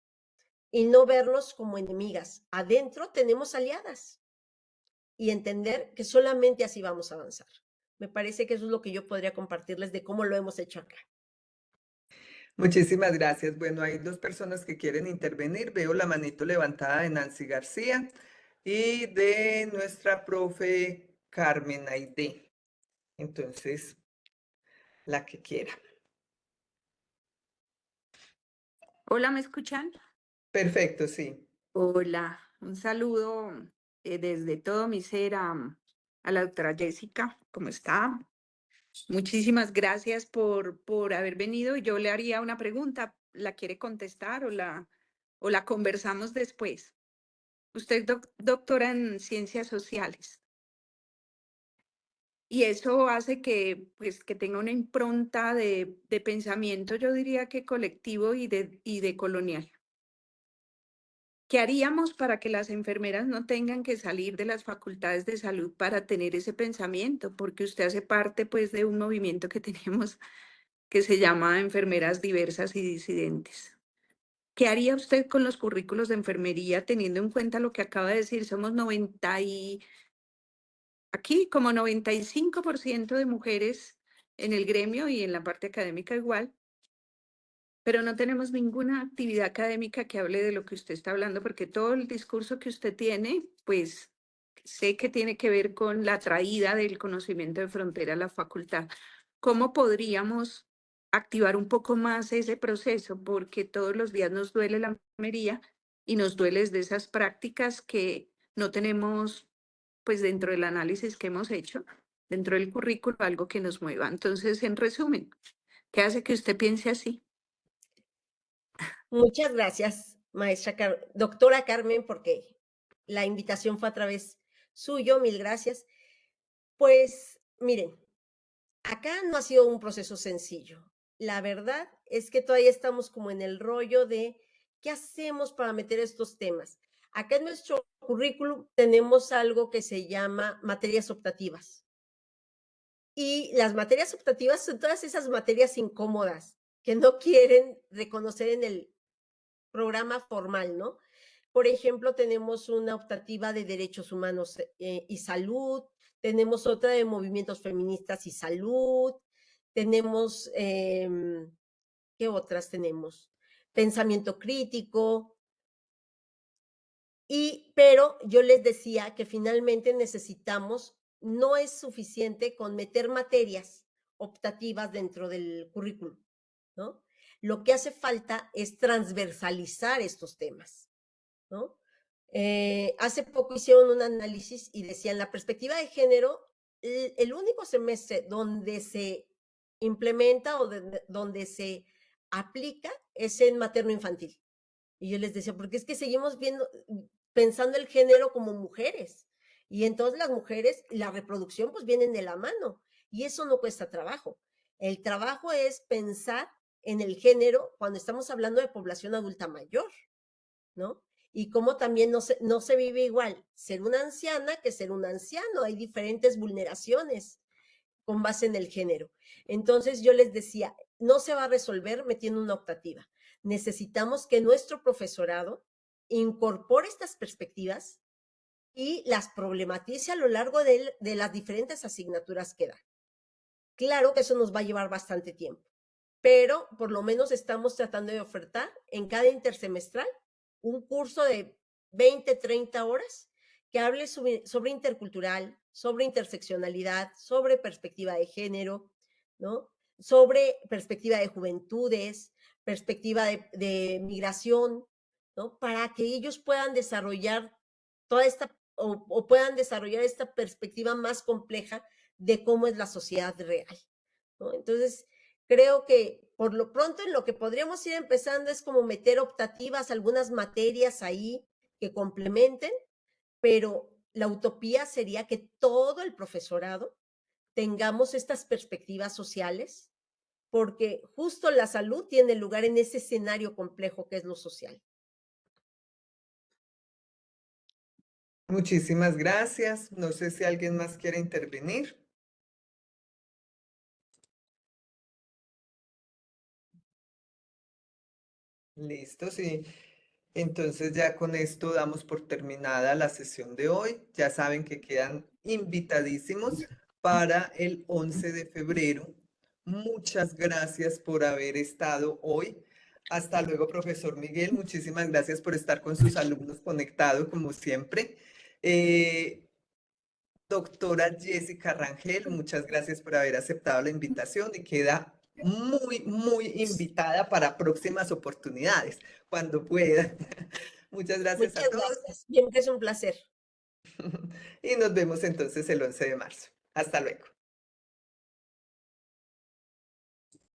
y no vernos como enemigas. Adentro tenemos aliadas y entender que solamente así vamos a avanzar. Me parece que eso es lo que yo podría compartirles de cómo lo hemos hecho acá. Muchísimas gracias. Bueno, hay dos personas que quieren intervenir. Veo la manito levantada de Nancy García y de nuestra profe Carmen Aide. Entonces, la que quiera. Hola, ¿me escuchan? Perfecto, sí. Hola, un saludo desde todo mi ser a la doctora Jessica, ¿cómo está? Muchísimas gracias por haber venido. Yo le haría una pregunta, ¿la quiere contestar o la conversamos después? Usted es doctora en ciencias sociales y eso hace que, pues, que tenga una impronta de pensamiento, yo diría que colectivo y de colonial. ¿Qué haríamos para que las enfermeras no tengan que salir de las facultades de salud para tener ese pensamiento? Porque usted hace parte, pues, de un movimiento que tenemos que se llama Enfermeras Diversas y Disidentes. ¿Qué haría usted con los currículos de enfermería teniendo en cuenta lo que acaba de decir? Somos aquí como 95% de mujeres en el gremio y en la parte académica igual, pero no tenemos ninguna actividad académica que hable de lo que usted está hablando, porque todo el discurso que usted tiene, pues sé que tiene que ver con la traída del conocimiento de frontera a la facultad. ¿Cómo podríamos activar un poco más ese proceso? Porque todos los días nos duele la enfermería y nos duele desde esas prácticas que no tenemos, pues dentro del análisis que hemos hecho, dentro del currículo, algo que nos mueva. Entonces, en resumen, ¿qué hace que usted piense así? Muchas gracias, doctora Carmen, porque la invitación fue a través suyo, mil gracias. Pues miren, acá no ha sido un proceso sencillo. La verdad es que todavía estamos como en el rollo de qué hacemos para meter estos temas. Acá en nuestro currículum tenemos algo que se llama materias optativas. Y las materias optativas son todas esas materias incómodas que no quieren reconocer en el programa formal, ¿no? Por ejemplo, tenemos una optativa de derechos humanos y salud, tenemos otra de movimientos feministas y salud, tenemos, ¿qué otras tenemos? Pensamiento crítico. Pero yo les decía que finalmente necesitamos, no es suficiente con meter materias optativas dentro del currículum, ¿no? Lo que hace falta es transversalizar estos temas, ¿no? Hace poco hicieron un análisis y decían la perspectiva de género, el único semestre donde se implementa o donde se aplica es en materno infantil. Y yo les decía, porque es que seguimos pensando el género como mujeres. Y entonces las mujeres, la reproducción, pues vienen de la mano. Y eso no cuesta trabajo. El trabajo es pensar en el género cuando estamos hablando de población adulta mayor, ¿no? Y cómo también no se vive igual ser una anciana que ser un anciano. Hay diferentes vulneraciones con base en el género. Entonces yo les decía, no se va a resolver metiendo una optativa. Necesitamos que nuestro profesorado incorpore estas perspectivas y las problematice a lo largo de las diferentes asignaturas que da. Claro que eso nos va a llevar bastante tiempo, pero por lo menos estamos tratando de ofertar en cada intersemestral un curso de 20, 30 horas que hable sobre intercultural, sobre interseccionalidad, sobre perspectiva de género, ¿no? Sobre perspectiva de juventudes, perspectiva de migración, ¿no? Para que ellos puedan desarrollar toda esta, o puedan desarrollar esta perspectiva más compleja de cómo es la sociedad real, ¿no? Entonces, creo que por lo pronto en lo que podríamos ir empezando es como meter optativas, algunas materias ahí que complementen, pero la utopía sería que todo el profesorado tengamos estas perspectivas sociales, porque justo la salud tiene lugar en ese escenario complejo que es lo social. Muchísimas gracias. No sé si alguien más quiere intervenir. Listo, sí. Entonces ya con esto damos por terminada la sesión de hoy. Ya saben que quedan invitadísimos para el 11 de febrero. Muchas gracias por haber estado hoy. Hasta luego, profesor Miguel. Muchísimas gracias por estar con sus alumnos conectado, como siempre. Doctora Jessica Rangel, muchas gracias por haber aceptado la invitación y queda muy, muy invitada para próximas oportunidades, cuando pueda. Muchas gracias a Muchas todos gracias. Siempre es un placer. y nos vemos entonces el 11 de marzo. Hasta luego.